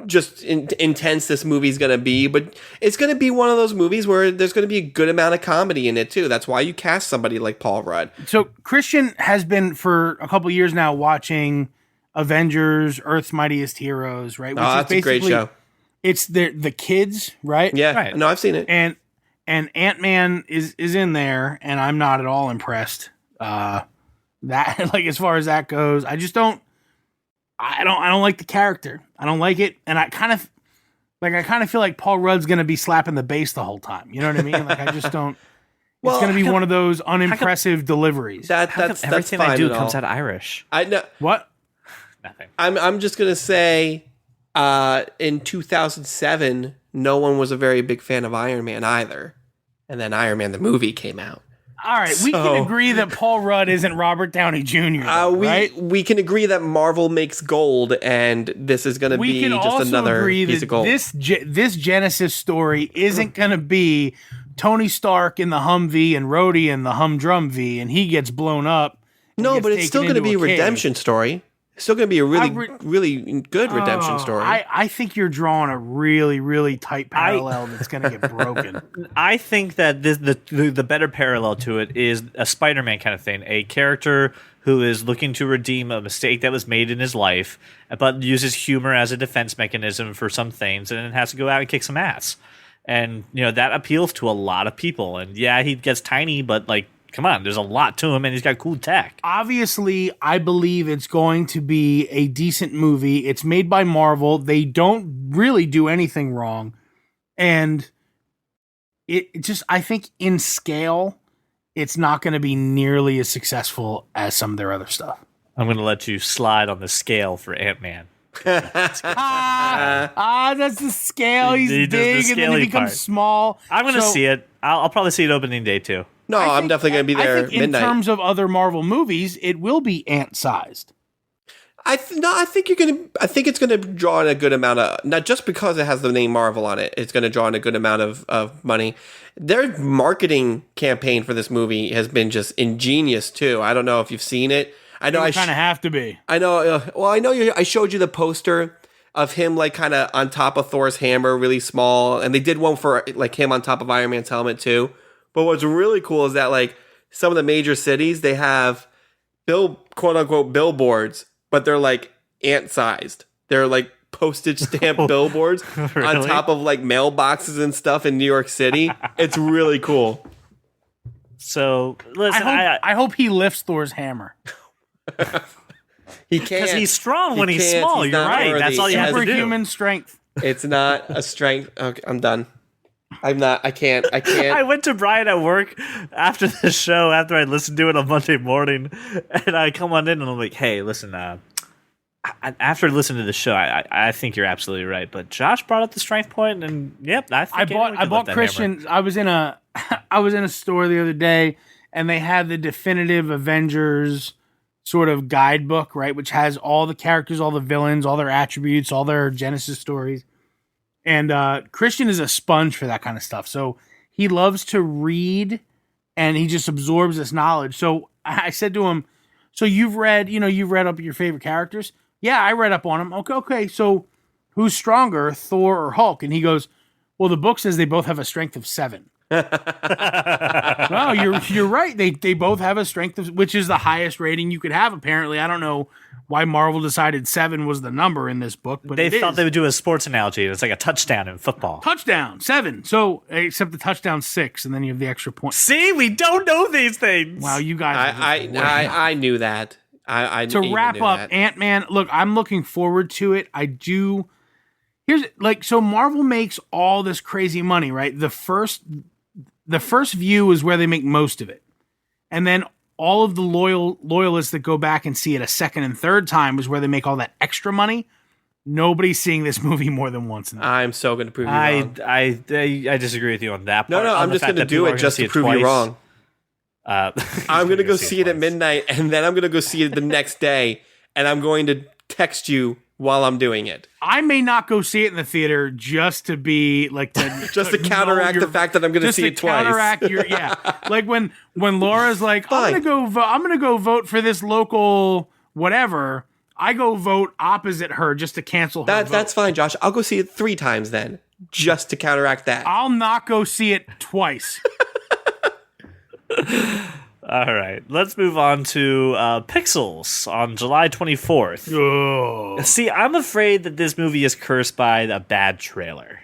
just intense this movie's going to be, but it's going to be one of those movies where there's going to be a good amount of comedy in it too. That's why you cast somebody like Paul Rudd. So Christian has been for a couple years now watching Avengers, Earth's Mightiest Heroes, right? Which Oh, that's a great show. It's the kids, right? Yeah, Right. no, I've seen it. And Ant-Man is in there, and I'm not at all impressed. That like as far as that goes, I just don't like the character. I don't like it, and I kind of feel like Paul Rudd's gonna be slapping the bass the whole time. You know what I mean? Like I just don't. Well, it's gonna be how come- one of those unimpressive deliveries. That's Everything fine I do and all. comes out Irish. I know. What? Nothing. I'm just gonna say, in 2007, no one was a very big fan of Iron Man either, and then Iron Man the movie came out. All right, we So- can agree that Paul Rudd isn't Robert Downey Jr. Right? We can agree that Marvel makes gold, and this is gonna We be can just also another agree piece that of gold. this Genesis story isn't going to be Tony Stark in the Humvee and Rhodey in the humdrum V, and he gets blown up. and no, gets but it's taken still gonna into be a cave. redemption story. It's still gonna be a really, re- really good redemption Oh, story. I think you're drawing a really, really tight parallel that's going to get broken. I think that the better parallel to it is a Spider-Man kind of thing, a character who is looking to redeem a mistake that was made in his life, but uses humor as a defense mechanism for some things, and then has to go out and kick some ass. And that appeals to a lot of people. And yeah, he gets tiny, but like, come on, there's a lot to him, and he's got cool tech. Obviously, I believe it's going to be a decent movie. It's made by Marvel. They don't really do anything wrong. And it just, I think in scale, it's not going to be nearly as successful as some of their other stuff. I'm going to let you slide on the scale for Ant-Man. That's the scale. He's He does the big and then scaly he becomes part. small. I'm going to So, see it. I'll probably see it opening day too. no, I I'm think- definitely gonna be there I think midnight. in terms of other Marvel movies, it will be ant-sized. I think it's gonna draw in a good amount of, not just because it has the name Marvel on it. It's gonna draw in a good amount of money. Their marketing campaign for this movie has been just ingenious too. I don't know if you've seen it. I know It kind of have to be. I know. Well, I know. I showed you the poster of him like kind of on top of Thor's hammer, really small, and they did one for like him on top of Iron Man's helmet too. But what's really cool is that like some of the major cities, they have quote unquote billboards, but they're like ant sized. They're like postage stamp billboards Really? on top of like mailboxes and stuff in New York City. It's really cool. So listen, I hope he lifts Thor's hammer. He can't. because he's strong when He he's can't. small. He's You're not right. worthy. That's all you have to do. Superhuman strength. It's not a strength. Okay, I'm done. I'm not. I can't. I went to Brian at work after the show, after I listened to it on Monday morning, and I come on in and I'm like, hey, listen, after listening to the show, I think you're absolutely right. But Josh brought up the strength point, and yep, I think I bought Christian. I was in a store the other day, and they had the definitive Avengers sort of guidebook, right, which has all the characters, all the villains, all their attributes, all their Genesis stories. And Christian is a sponge for that kind of stuff. So he loves to read, and he just absorbs this knowledge. So I said to him, so you've read up your favorite characters? Yeah, I read up on them. Okay. So who's stronger, Thor or Hulk? And he goes, well, the book says they both have a strength of 7. No, you're right. They both have a strength of, which is the highest rating you could have. Apparently, I don't know why Marvel decided 7 was the number in this book, but They thought they would do a sports analogy. It's like a touchdown in football. Touchdown 7. So except the touchdown 6, and then you have the extra point. See, we don't know these things. Wow, you guys. I knew that. I To even wrap knew up, that. Ant-Man. Look, I'm looking forward to it. I do. So Marvel makes all this crazy money, right? The first view is where they make most of it, and then all of the loyalists that go back and see it a second and third time is where they make all that extra money. Nobody's seeing this movie more than once. I'm so going to prove you wrong. I disagree with you on that No, part. no, On I'm the just fact going to that do people it are just gonna to see it prove you twice. wrong. I'm going to go see it at twice. midnight, and then I'm going to go see it the next day, and I'm going to text you while I'm doing it. I may not go see it in the theater just to be like Just to counteract the fact that I'm going to see it twice. Counteract your like when Laura's like, Fine. I'm gonna go vote for this local whatever. I go vote opposite her just to cancel her vote. That's fine, Josh. I'll go see it 3 times then, just to counteract that. I'll not go see it twice. All right, let's move on to Pixels on July 24th. Oh. See, I'm afraid that this movie is cursed by a bad trailer.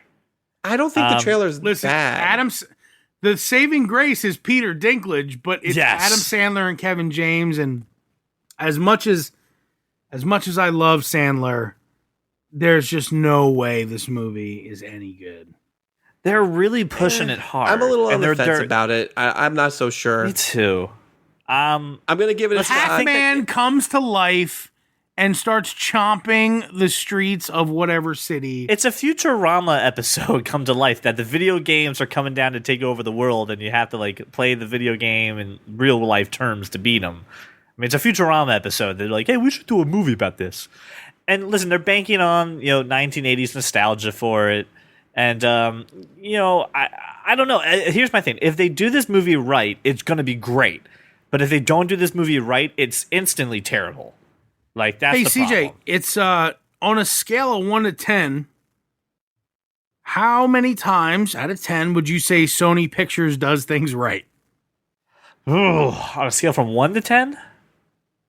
I don't think the trailer's Listen, bad. the saving grace is Peter Dinklage, but it's Yes. Adam Sandler and Kevin James, and as much as I love Sandler, there's just no way this movie is any good. They're really pushing it hard. I'm a little on and the they're- fence about it. I'm not so sure. Me too. I'm going to give it a shot. Pac-Man comes to life and starts chomping the streets of whatever city. It's a Futurama episode come to life that the video games are coming down to take over the world, and you have to like play the video game in real life terms to beat them. I mean, it's a Futurama episode. They're like, hey, we should do a movie about this. And listen, they're banking on 1980s nostalgia for it. And I don't know. Here's my thing: if they do this movie right, it's going to be great. But if they don't do this movie right, it's instantly terrible. Like that's Hey the CJ, problem. it's on a scale of 1 to 10. How many times out of 10 would you say Sony Pictures does things right? Ooh, on a scale from 1 to 10,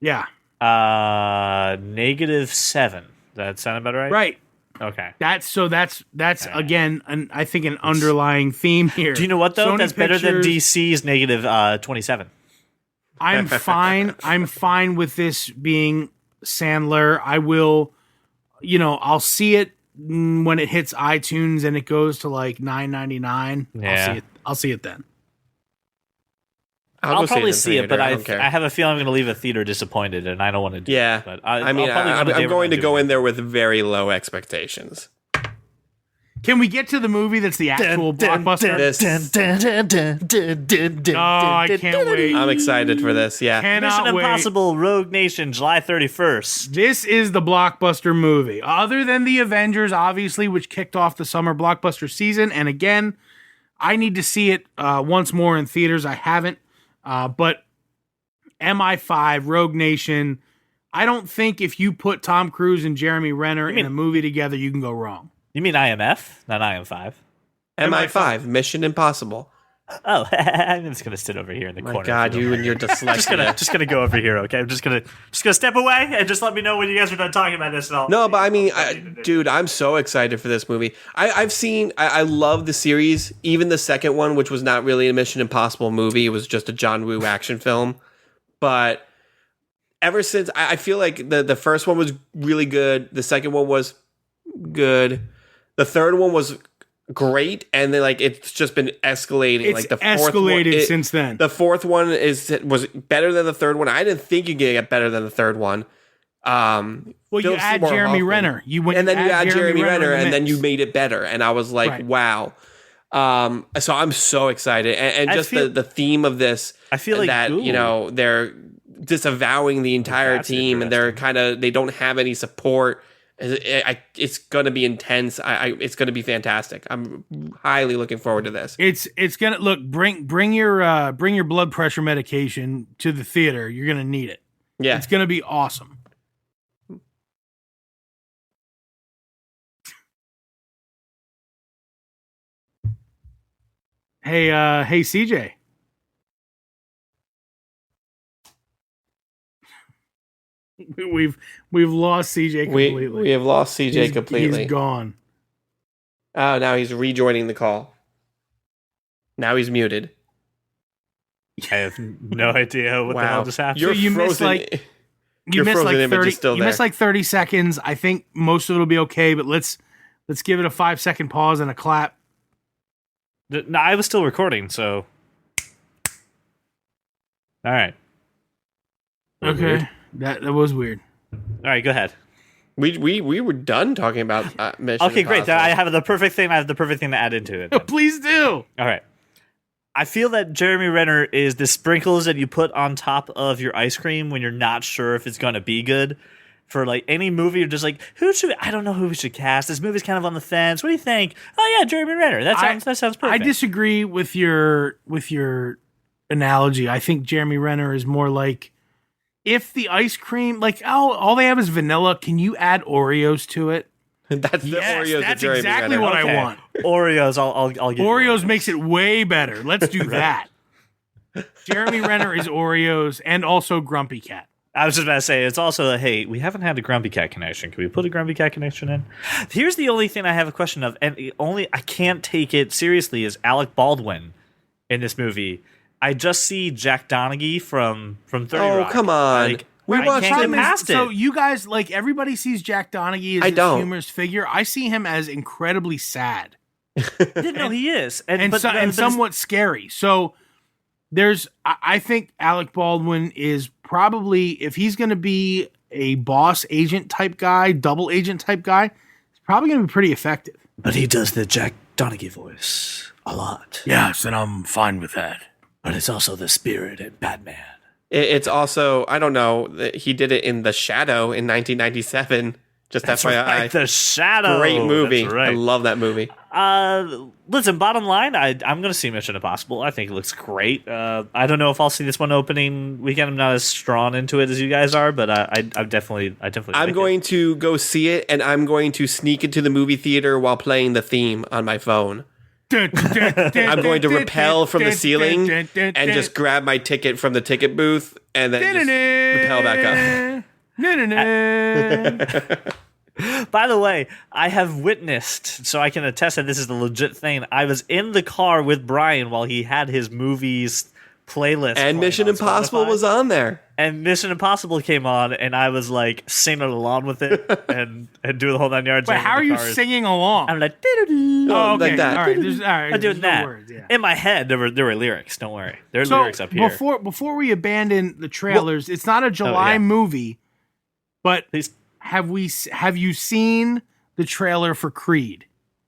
Yeah, -7. Does that sound about right? right. Okay. That's again, I think an underlying theme here. Do you know what though? Sony That's better than Pictures- DC's -27. I'm fine. I'm fine with this being Sandler. I will, I'll see it when it hits iTunes and it goes to like $9.99. Yeah. I'll see it then. I'll go probably in see it, but theater. I don't care. have a feeling I'm going to leave a theater disappointed, and I don't want to do Yeah. it. But I'm going to go in there with very low expectations. Can we get to the movie that's the actual blockbuster? I can't wait. I'm excited for this. Yeah. Cannot Mission wait. Impossible Rogue Nation, July 31st. This is the blockbuster movie. Other than the Avengers, obviously, which kicked off the summer blockbuster season. And again, I need to see it once more in theaters. I haven't. But MI5, Rogue Nation, I don't think if you put Tom Cruise and Jeremy Renner in a movie together, you can go wrong. You mean IMF, not IM5? MI5, Mission Impossible. Oh, I'm just gonna sit over here in the corner. My God, you and your dyslexia. just gonna go over here, okay? I'm just gonna step away and just let me know when you guys are done talking about this. And I'll No, but I mean, dude, I'm so excited for this movie. I love the series, even the second one, which was not really a Mission Impossible movie. It was just a John Woo action film. But ever since, I feel like the first one was really good. The second one was good. The third one was great, and then like it's just been escalating. It's like the fourth escalated one, since then. The fourth one was better than the third one. I didn't think you could get better than the third one. Well, you Philip add Seymour Jeremy Hoffman. Renner. You add Jeremy Renner, in the and then mix. you made it better. And I was like, Right. wow. So I'm so excited, and I just feel- the theme of this. I feel like that Google- they're disavowing the entire That's team, and they're they don't have any support. It's going to be intense. It's going to be fantastic. I'm highly looking forward to this. It's gonna look. Bring your blood pressure medication to the theater. You're gonna need it. Yeah, It's gonna be awesome. Hey, CJ. We've lost CJ completely. we have lost CJ completely. He's gone. Oh, now he's rejoining the call. Now he's muted. I have no idea what the hell just happened. You're So you missed, frozen. like- You Your missed frozen like image 30. is still You there. missed like 30 seconds. I think most of it'll be okay, but let's give it a 5-second pause and a clap. No, I was still recording, so. All right. Okay, Weird. that was weird. All right, go ahead. We were done talking about Mission Okay, great. Impossible. I have the perfect thing. I have the perfect thing to add into it. then. Please do. All right. I feel that Jeremy Renner is the sprinkles that you put on top of your ice cream when you're not sure if it's going to be good. For like any movie, you're just like, I don't know who we should cast. This movie's kind of on the fence. What do you think? Oh yeah, Jeremy Renner. That sounds perfect. I disagree with your analogy. I think Jeremy Renner is more like if the ice cream, like all they have is vanilla. Can you add Oreos to it? That's the Yes, Oreos of that's Jeremy exactly Renner. what Okay. I want. Oreos. I'll give you Oreos makes it way better. Let's do that. Jeremy Renner is Oreos and also Grumpy Cat. I was just about to say, it's also hey, we haven't had a Grumpy Cat connection. Can we put a Grumpy Cat connection in? Here's the only thing I have a question of, and I can't take it seriously, is Alec Baldwin in this movie. I just see Jack Donaghy from 30 Oh, Rock. come on. Like, We I watched can't him get past it. So you guys, like everybody sees Jack Donaghy as I this don't. humorous figure. I see him as incredibly sad Didn't know he is, and but somewhat scary. So I think Alec Baldwin is probably, if he's going to be a boss agent type guy, double agent type guy, he's probably going to be pretty effective. But he does the Jack Donaghy voice a lot. Yes, and I'm fine with that. But it's also the spirit in Batman. It's also, I don't know, he did it in The Shadow in 1997. Just That's FYI. right, The Shadow. Great movie. That's right. I love that movie. Listen, bottom line, I'm going to see Mission Impossible. I think it looks great. I don't know if I'll see this one opening weekend. I'm not as drawn into it as you guys are, but I'm definitely. I'm going to go see it, and I'm going to sneak into the movie theater while playing the theme on my phone. I'm going to rappel from the ceiling and just grab my ticket from the ticket booth and then just rappel back up. By the way, I have witnessed, so I can attest that this is the legit thing. I was in the car with Brian while he had his movies playlist, And playing Mission on Impossible Spotify. was on there. And Mission Impossible came on, and I was like singing along with it and doing the whole 9 yards. But how are you singing along? I'm like, doo-doo-doo. Oh, okay. like that. All right. All right. I'm There's doing no that. words, yeah. In my head, there were lyrics. Don't worry, there are So lyrics up here. before we abandon the trailers, it's not a July yeah. movie, but Please. have you seen the trailer for Creed?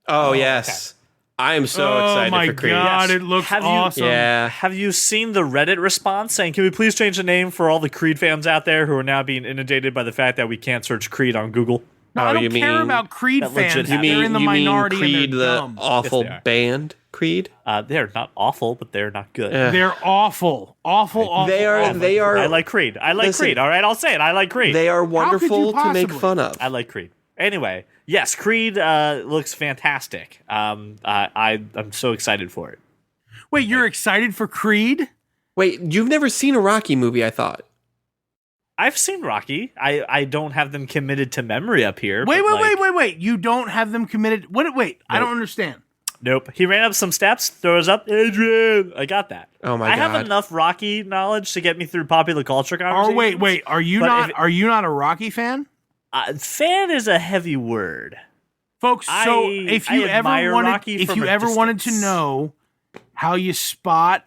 Oh, yes. I am so excited my for Creed. God, Yes. it looks Have you- awesome. Yeah. Have you seen the Reddit response saying, "Can we please change the name for all the Creed fans out there who are now being inundated by the fact that we can't search Creed on Google?" No, Oh, I don't you care mean- about Creed That legit fans. happened. They're in the you minority mean Creed, and they're the dumb. awful Yes, they are. band? Creed. They're not awful, but they're not good. They're awful. Awful. They are. awful. They are. I like Creed. I like Listen, Creed. All right, I'll say it. I like Creed. They are could you wonderful to make possibly? fun of. I like Creed. Anyway, yes, Creed looks fantastic. I'm so excited for it. Wait, you're excited for Creed? Wait, you've never seen a Rocky movie? I thought. I've seen Rocky. I don't have them committed to memory up here. Wait, but, like, wait. You don't have them committed. Wait. I don't understand. Nope. He ran up some steps, throws up, Adrian. I got that. Oh my I have God. enough Rocky knowledge to get me through popular culture conversations. Or wait. Are you But not? if- Are you not a Rocky fan, Fan is a heavy word. folks? So if I you ever admire wanted, Rocky if from you a ever wanted to distance. know how you spot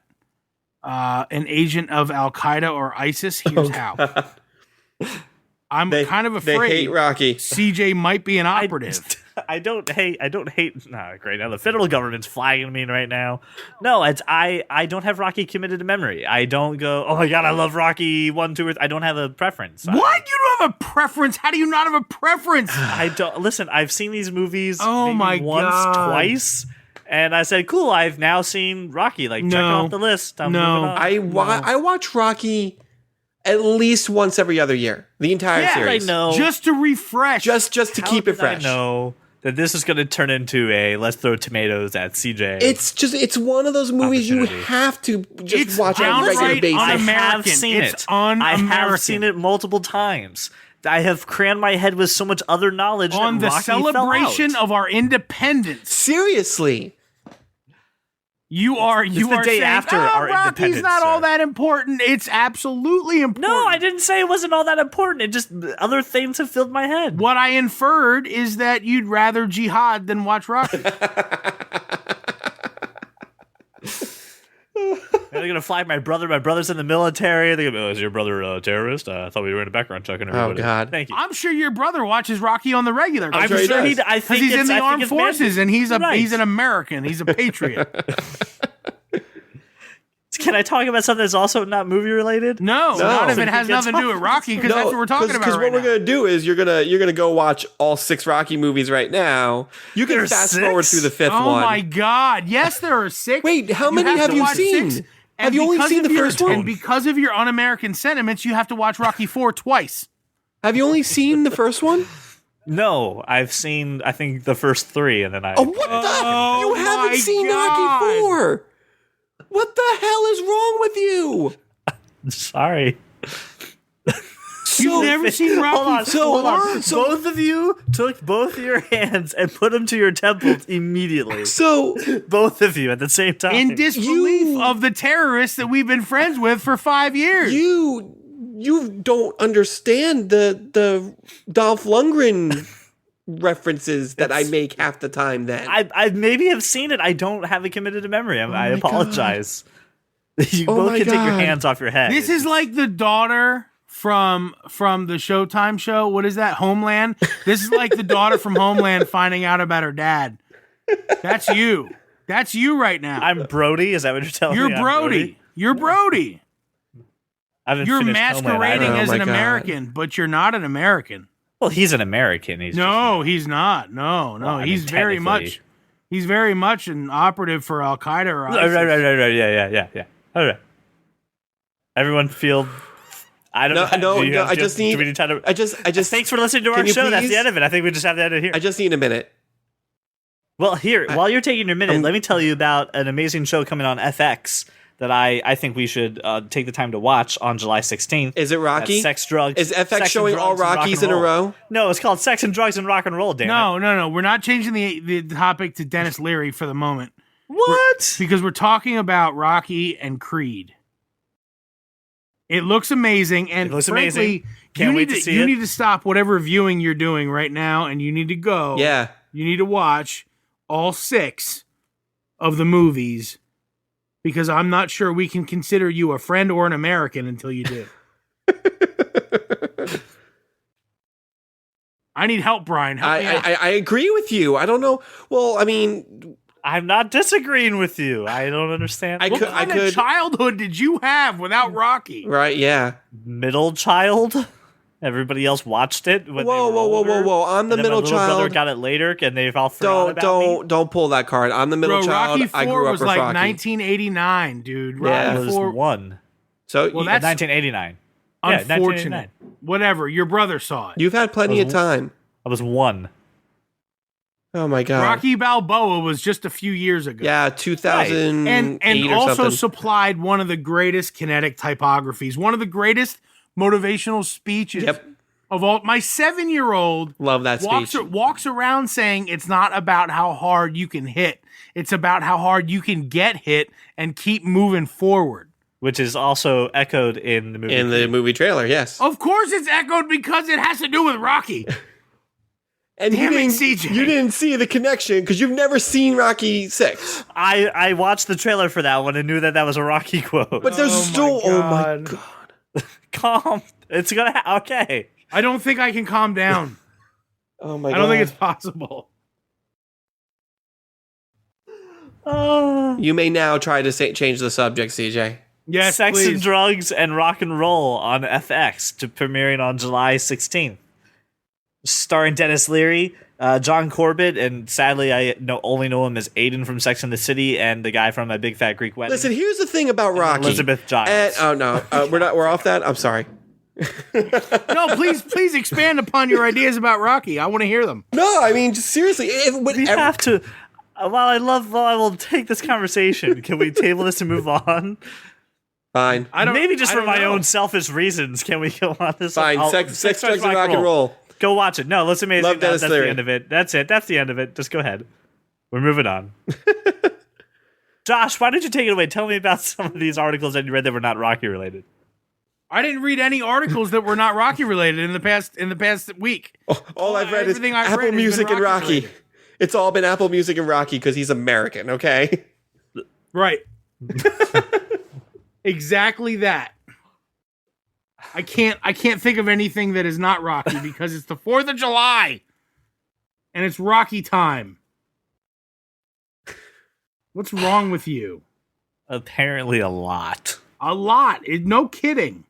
an agent of Al Qaeda or ISIS, here's how. I'm kind of They afraid hate Rocky. CJ might be an operative. I don't hate. No, great. Now the federal government's flagging me right now. No, I don't have Rocky committed to memory. I don't go. Oh my god, I love Rocky 1, 2, or I don't have a preference. What? You don't have a preference? How do you not have a preference? I don't listen. I've seen these movies. Oh maybe my once, God. twice, and I said, "Cool, I've now seen Rocky. Like, check it No. off the list." I'm No. moving on. I watch Rocky at least once every other year. The entire Yeah, series. I know. Just to refresh. Just to How keep it did fresh. I know that this is going to turn into a let's throw tomatoes at CJ. It's one of those movies you Opportunity. have to just It's watch on a regular downright basis. I have un-American. seen It's it. I un-American. have seen it multiple times. I have crammed my head with so much other knowledge on that the Rocky celebration fell out. of our independence. Seriously. You are the saying, day after our Rocky's independence, not all sir." that important. It's absolutely important. No, I didn't say it wasn't all that important. It just other things have filled my head. What I inferred is that you'd rather jihad than watch Rocky. They're gonna flag my brother. My brother's in the military. They're gonna be, is your brother a terrorist? I thought we were in a background check on everybody. God. Thank you. I'm sure your brother watches Rocky on the regular. I'm sure he sure he. does. I because think he's in it's- the I think armed it's forces mandatory. and he's Right. an American. He's a patriot. Can I talk about something that's also not movie related? No, not if So it you has can nothing to do with talk- Rocky, because that's what we're talking about Because right what we're now. gonna do is you're gonna go watch all 6 Rocky movies right now. You can There's fast 6? forward through the 5th Oh one. my God! Yes, there are 6. Wait, how many have to you watch seen? 6, Have and you only because seen of the your- first one? And because of your un-American sentiments, you have to watch Rocky 4 twice. Have you only seen the first one? No, I've seen. I think the first 3, and then I. Oh, what the? You my haven't seen God. Rocky 4. What the hell is wrong with you? Sorry. You've never seen Rocky Hold on. 4? Hold on. Both of you took both your hands and put them to your temples immediately. So Both of you at the same time. In disbelief You- of the terrorists that we've been friends with for 5 years. you don't understand the Dolph Lundgren references that I make half the time. Then I maybe have seen it. I don't have it committed to memory. I apologize. You Oh both my can take your God. hands off your head. This is like the daughter from the Showtime show. What is that? Homeland. This is like the daughter from Homeland finding out about her dad. That's you. That's you right now. I'm Brody. Is that what you're telling You're me? I'm Brody. You're Brody. I haven't You're finished Homeland masquerading either. as Oh an my God. American, but you're not an American. Well, he's an American. He's No, he's not. No. Well, I mean, he's very technically. much. He's very much an operative for Al Qaeda or Right, ISIS. right. Yeah. All right. Everyone feel. I don't know. no, I just need. Do we need time to, I just. Thanks for listening to our Can you show. That's please? the end of it. I think we just have to end it here. I just need a minute. Well, here, while you're taking your minute, let me tell you about an amazing show coming on FX that I think we should take the time to watch on July 16th. Is it Rocky? That's Sex, Drugs. Is FX Sex and showing all Drugs and Rock Rockies and in a Roll. row? No, it's called Sex and Drugs and Rock and Roll, damn it. No. We're not changing the topic to Dennis Leary for the moment What? because we're talking about Rocky and Creed. It looks amazing, and It looks frankly, amazing. Can't wait to see you it. need to stop whatever viewing you're doing right now, and you need to go. Yeah. You need to watch all 6 of the movies because I'm not sure we can consider you a friend or an American until you do. I need help, Brian. Help me out. I agree with you. I don't know. Well, I mean, I'm not disagreeing with you. I don't understand. I What could- kind of childhood did you have without Rocky? right? Yeah. Middle child? Everybody else watched it. When Whoa, they were whoa, whoa, whoa, older, whoa! I'm the and then middle my little brother child. got it later, and they've all forgotten about me. Don't pull that card. I'm the middle Bro, child. Rocky I 4 grew up was with like Rocky. 1989, dude. Yeah. It Rocky was 4, one. So Well, you, that's 1989. Yeah, unfortunate. 1989. Whatever, your brother saw it. you've had plenty of time. I was one. Oh my god. Rocky Balboa was just a few years ago. Yeah, 2008 and or also something. supplied one of the greatest kinetic typographies, one of the greatest motivational speeches Yep. of all. My 7-year-old Love that speech. walks around saying it's not about how hard you can hit, it's about how hard you can get hit and keep moving forward. Which is also echoed in the movie. In the movie trailer, yes. Of course, it's echoed because it has to do with Rocky. And Damn it, you CJ. didn't see the connection because you've never seen Rocky 6. I watched the trailer for that one and knew that was a Rocky quote. But there's still, oh my god. Calm. It's gonna. Okay. I don't think I can calm down. Oh my I god. don't think it's possible. You may now try to change the subject, CJ. Yes, Sex please. and Drugs and Rock and Roll on FX to premiering on July 16th. Starring Dennis Leary, John Corbett, and sadly I only know him as Aiden from Sex and the City and the guy from A Big Fat Greek Wedding. Listen, here's the thing about Rocky. Elizabeth Giles. Oh no, we're off that. I'm sorry. No, please expand upon your ideas about Rocky. I want to hear them. No, I mean just seriously. We have to. While I will take this conversation, can we table this and move on? Fine, Maybe just I for don't my know. own selfish reasons, can we go on this? fine. Sex, drugs, and rock and roll. Go watch it. No, let's amazing. Love Dennis That's Leary. the end of it. That's it. That's the end of it. Just go ahead. We're moving on. Josh, why don't you take it away? Tell me about some of these articles that you read that were not Rocky related. I didn't read any articles that were not Rocky related in the past week. All I've read is everything I've Apple read has been Music and Rocky Rocky. related. It's all been Apple Music and Rocky because he's American. Okay. Right. Exactly that. I can't think of anything that is not Rocky because it's the 4th of July and it's Rocky time. What's wrong with you? Apparently, a lot. A lot. No kidding.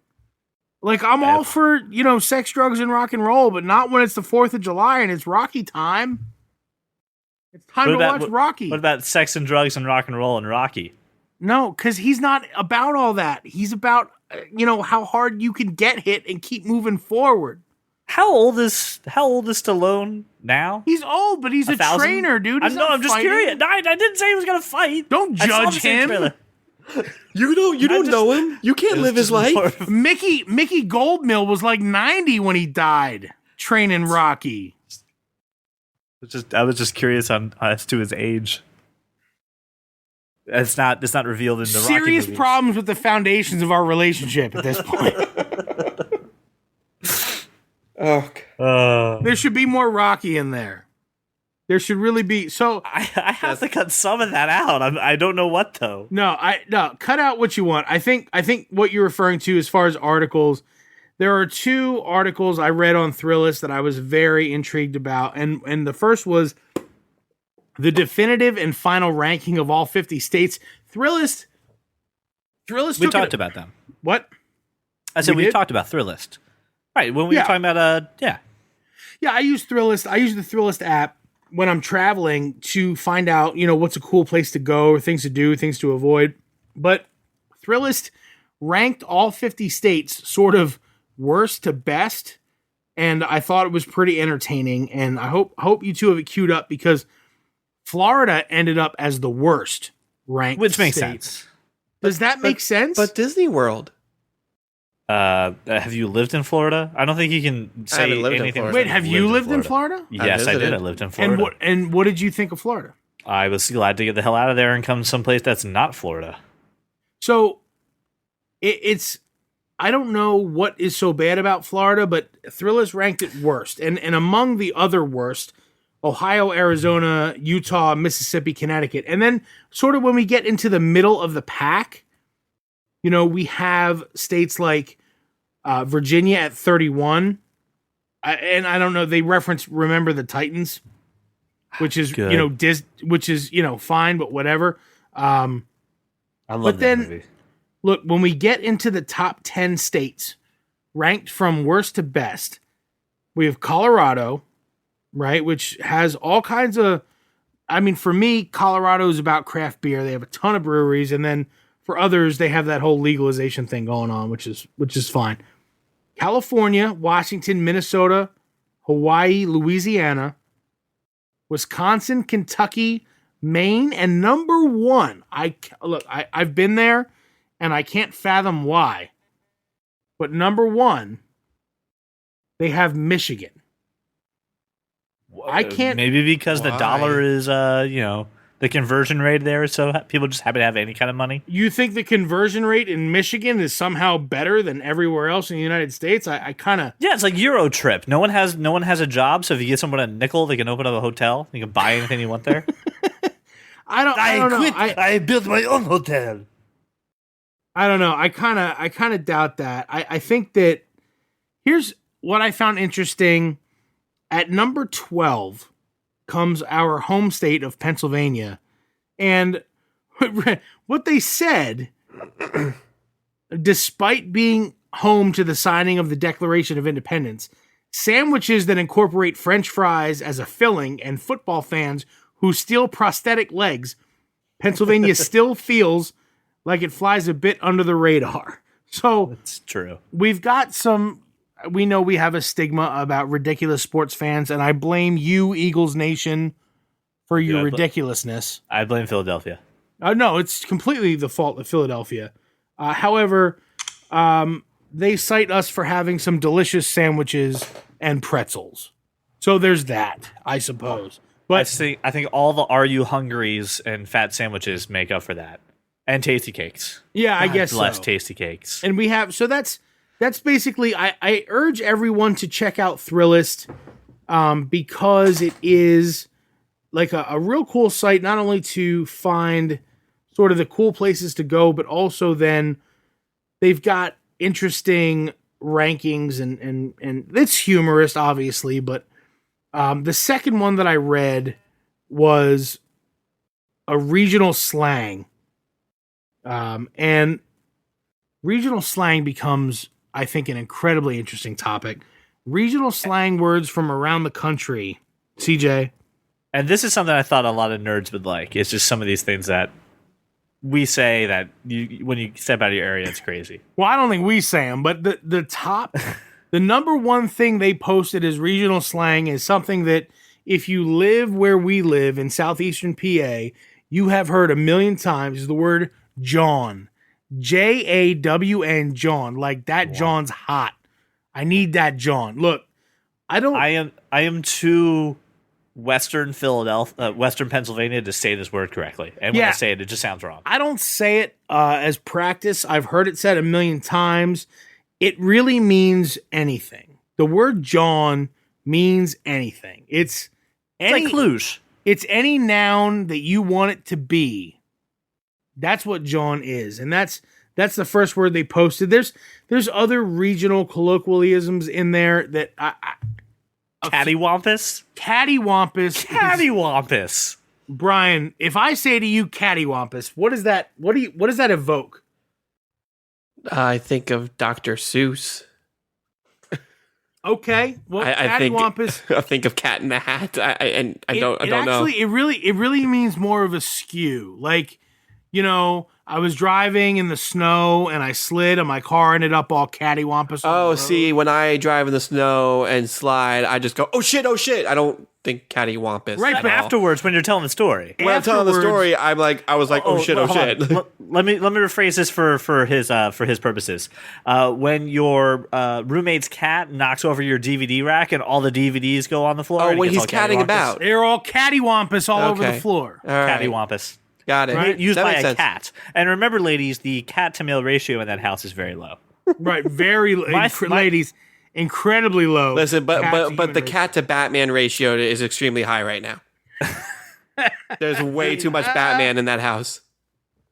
Like, I'm all for, sex, drugs, and rock and roll, but not when it's the 4th of July and it's Rocky time. It's time to watch Rocky. What about sex and drugs and rock and roll and Rocky? No, because he's not about all that. He's about, how hard you can get hit and keep moving forward. How old is Stallone now? He's old, but he's a 1,000? trainer, dude. He's I'm not just fighting. curious. No, I didn't say he was gonna fight. Don't I saw judge the same him. trailer. You don't know him. You can't live his life. Mickey Goldmill was like 90 when he died training Rocky. I was just curious as to his age. It's not revealed in the Rocky Serious movies. problems with the foundations of our relationship at this point. Oh, There should be more Rocky in there. There should really be. So I have to cut some of that out. I don't know what though. no, cut out what you want. I think what you're referring to as far as articles, there are 2 articles I read on Thrillist that I was very intrigued about, and the first was the definitive and final ranking of all 50 states. Thrillist. We talked about them. What? I said We we did? talked about Thrillist. Right, when we were Yeah. talking about Yeah, I use Thrillist. I use the Thrillist app when I'm traveling to find out, what's a cool place to go or things to do, things to avoid. But Thrillist ranked all 50 states sort of worst to best, and I thought it was pretty entertaining. And I hope you two have it queued up because Florida ended up as the worst ranked, which makes state. sense. Does that make sense? but Disney World. Have you lived in Florida? I don't think you can say haven't lived in anything. Florida. wait, have you lived in Florida? Yes, I did. visited. I lived in Florida. And what did you think of Florida? I was glad to get the hell out of there and come someplace that's not Florida. So it's I don't know what is so bad about Florida, but Thrillist ranked it worst. And among the other worst, Ohio, Arizona, Utah, Mississippi, Connecticut. And then sort of when we get into the middle of the pack, we have states like Virginia at 31. And I don't know, they Remember the Titans, which is, Good. which is, fine, but whatever. I love But that then- movie. Look, when we get into the top 10 states ranked from worst to best. We have Colorado, right, which has all kinds of. I mean, for me, Colorado is about craft beer. They have a ton of breweries, and then for others, they have that whole legalization thing going on, which is fine. California, Washington, Minnesota, Hawaii, Louisiana, Wisconsin, Kentucky, Maine, and number one. I've been there, and I can't fathom why. But number one, they have Michigan. I can't. Maybe because the Why? dollar is, the conversion rate there, so people just happen to have any kind of money. You think the conversion rate in Michigan is somehow better than everywhere else in the United States? I kind of. Yeah, it's like Euro Trip. No one has a job, so if you get someone a nickel, they can open up a hotel. You can buy anything you want there. I don't know. I built my own hotel. I don't know. I kind of doubt that. I think that here's what I found interesting. At number 12 comes our home state of Pennsylvania. And what they said, despite being home to the signing of the Declaration of Independence, sandwiches that incorporate French fries as a filling and football fans who steal prosthetic legs, Pennsylvania still feels like it flies a bit under the radar. So It's true. we've got some. We know we have a stigma about ridiculous sports fans, and I blame you, Eagles Nation, for your Yeah, but- ridiculousness. I blame Philadelphia. No, it's completely the fault of Philadelphia. However, they cite us for having some delicious sandwiches and pretzels. So there's that, I suppose. I But think all the "Are You Hungrys" and fat sandwiches make up for that, and tasty cakes. yeah, I God guess bless so. tasty cakes. And we have, so that's basically, I urge everyone to check out Thrillist because it is like a real cool site, not only to find sort of the cool places to go, but also then they've got interesting rankings and it's humorous, obviously, but the second one that I read was a regional slang. And regional slang becomes, I think, an incredibly interesting topic. Regional slang words from around the country. CJ. And this is something I thought a lot of nerds would like. It's just some of these things that we say that when you step out of your area, it's crazy. Well, I don't think we say them, but the top, the number one thing they posted as regional slang is something that if you live where we live in southeastern PA, you have heard a million times, is the word John. Jawn, John. Like that John's hot. I need that John. Look, I am too Western Philadelphia, Western Pennsylvania to say this word correctly. And when Yeah. I say it, it just sounds wrong. I don't say it as practice. I've heard it said a million times. It really means anything. The word John means anything. It's It's like Cluj. It's any noun that you want it to be. That's what John is. And that's the first word they posted. There's other regional colloquialisms in there that Cattywampus? cattywampus. Cattywampus. Brian, if I say to you cattywampus, what is that? What does that evoke? I think of Dr. Seuss. Okay, well, I think cattywampus. I think of Cat in the Hat. I don't know. Actually, it really means more of a skew. Like, I was driving in the snow and I slid and my car ended up all cattywampus. on the Oh, road. see, when I drive in the snow and slide, I just go, oh shit. I don't think cattywampus. Right, at but all. Afterwards, when you're telling the story. when I'm telling the afterwards- story, I was like, oh shit. hold on. Let me rephrase this for his purposes. When your roommate's cat knocks over your DVD rack and all the DVDs go on the floor. Oh, and it when gets he's all catting cattywampus. about. They're all cattywampus all over the Okay. floor. All right. Cattywampus. Got it. Right? Used That by makes a sense. cat. And remember, ladies, the cat to male ratio in that house is very low. Right, very My- ladies, incredibly low. Listen, cat to but the human ratio. cat to Batman ratio is extremely high right now. There's way too much Batman in that house.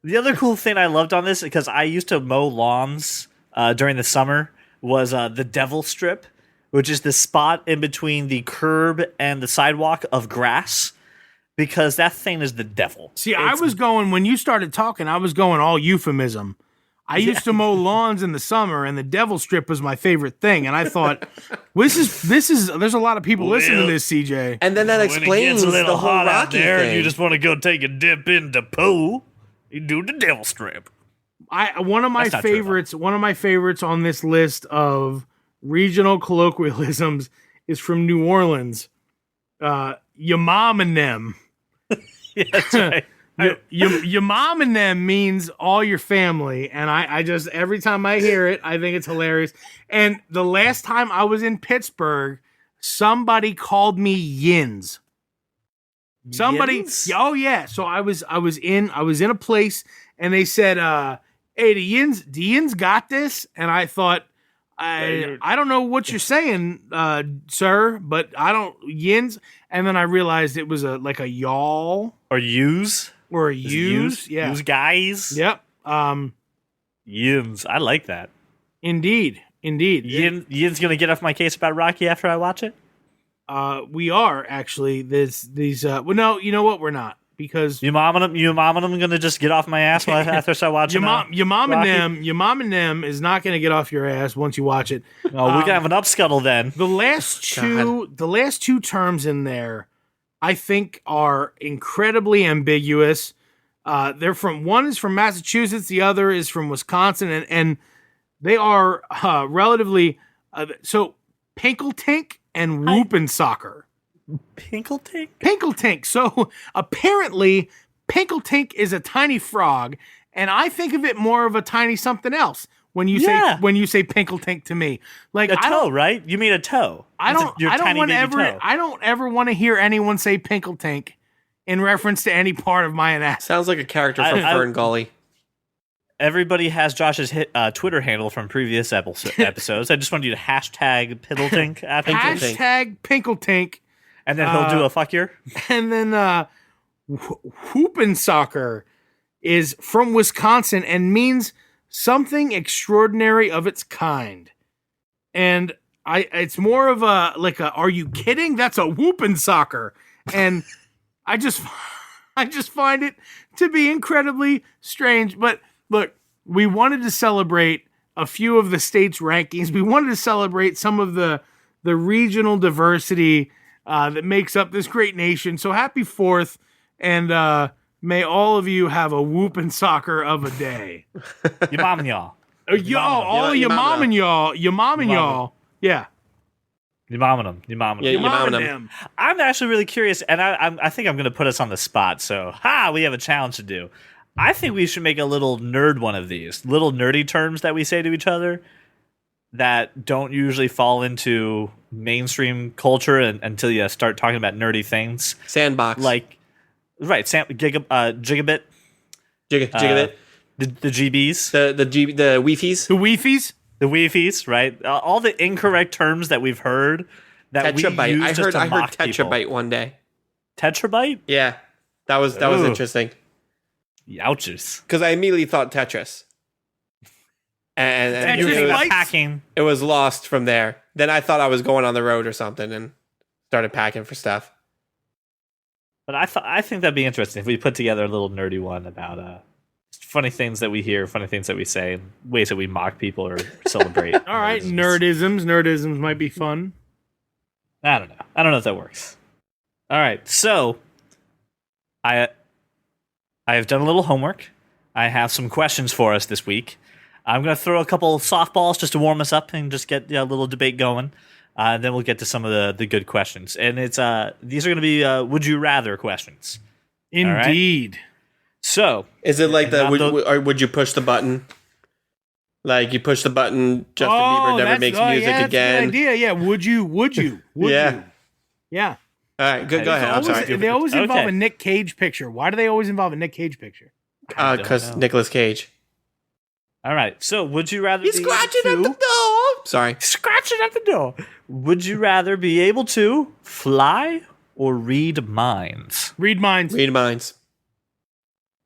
The other cool thing I loved on this, because I used to mow lawns during the summer, was the Devil Strip, which is the spot in between the curb and the sidewalk of grass, because that thing is the devil. See, I was going, when you started talking, I was going all euphemism. I used to mow lawns in the summer, and the Devil Strip was my favorite thing. And I thought, this is. There's a lot of people listening to this, CJ. And then that When it explains gets a little the whole hot out Rocky there thing. and you just want to go take a dip in the pool, you do the Devil Strip. One of my That's not true, favorites. One of my favorites on this list of regional colloquialisms is from New Orleans. Your mom and them. Yeah, that's right. Your mom and them means all your family, and I just every time I hear it, I think it's hilarious. And the last time I was in Pittsburgh, somebody called me Yins. Somebody, Yins? oh yeah. So I was in a place, and they said, "Hey, the Yins got this," and I thought, I don't know what you're saying, sir, but I don't Yins. And then I realized it was like a y'all Or use. or a Is it use. Yeah. Use guys. Yep. Yins. I like that. Indeed. Yin's going to get off my case about Rocky after I watch it? We are actually well, no, you know what? We're not, because You mom and them going to just get off my ass after I start watching your mom Rocky? and them is not going to get off your ass once you watch it. Oh, we can have an upscuttle then. The last two terms in there, I think, are incredibly ambiguous. One is from Massachusetts, the other is from Wisconsin, and they are relatively so Pinkeltink and Whoopin' Soccer. Pinkeltink? Pinkeltink. So apparently, Pinkeltink is a tiny frog, and I think of it more of a tiny something else when you say Pinkeltink to me. Like A toe, right? You mean a toe. I don't want toe. I don't ever want to hear anyone say Pinkeltink in reference to any part of my anatomy. Sounds like a character from Fern Gully. Everybody has Josh's Twitter handle from previous episodes. I just wanted you to hashtag Piddletink after Hashtag Pinkeltink. and then he'll do a fuck your. And then Whoopin' Soccer is from Wisconsin and means something extraordinary of its kind. And it's more of a are you kidding? That's a Whoopin' Soccer. And I just find it to be incredibly strange. But look, we wanted to celebrate a few of the state's rankings. We wanted to celebrate some of the regional diversity that makes up this great nation. So happy 4th, and may all of you have a Whoopin' Soccer of a day. Your mom and y'all. Y'all, all of your mom and y'all. Your mom and y'all. Yeah. Your mom and them. Your mom and Yeah, them. your mom and them. I'm actually really curious, and I think I'm going to put us on the spot. So, we have a challenge to do. I think we should make a little nerd one of these. Little nerdy terms that we say to each other that don't usually fall into mainstream culture until you start talking about nerdy things. Sandbox. Gigabit. Gigabit. The GBs. The Wi-Fi's. The Wi-Fi's? The Wi-Fi's, right? All the incorrect terms that we've heard that we Tetrabyte. use I just to heard mock Tetrabyte people. one day. Tetrabyte? Yeah. That was Ooh. interesting. Ouches. Because I immediately thought Tetris. And Tetris You're thinking of Bytes? packing. it was lost from there. Then I thought I was going on the road or something and started packing for stuff. But I think that'd be interesting if we put together a little nerdy one about funny things that we hear, funny things that we say, ways that we mock people or celebrate. All right, nerdisms might be fun. I don't know if that works. All right, so I have done a little homework. I have some questions for us this week. I'm going to throw a couple softballs just to warm us up and just get a little debate going. And then we'll get to some of the good questions. And it's these are going to be would you rather questions. Indeed. So Is it like Not or would you push the button? Like you push the button, Justin Bieber never makes music yeah, that's again. a good idea. Yeah, would you? Yeah. You? Yeah. All right, go ahead. I'm sorry. They always involve Okay. a Nick Cage picture. Why do they always involve a Nick Cage picture? I don't Because know. Nicolas Cage. All right. So would you rather He's be scratching able at the to- door. Sorry. scratching at the door? Would you rather be able to fly or read minds? Read minds. Read minds.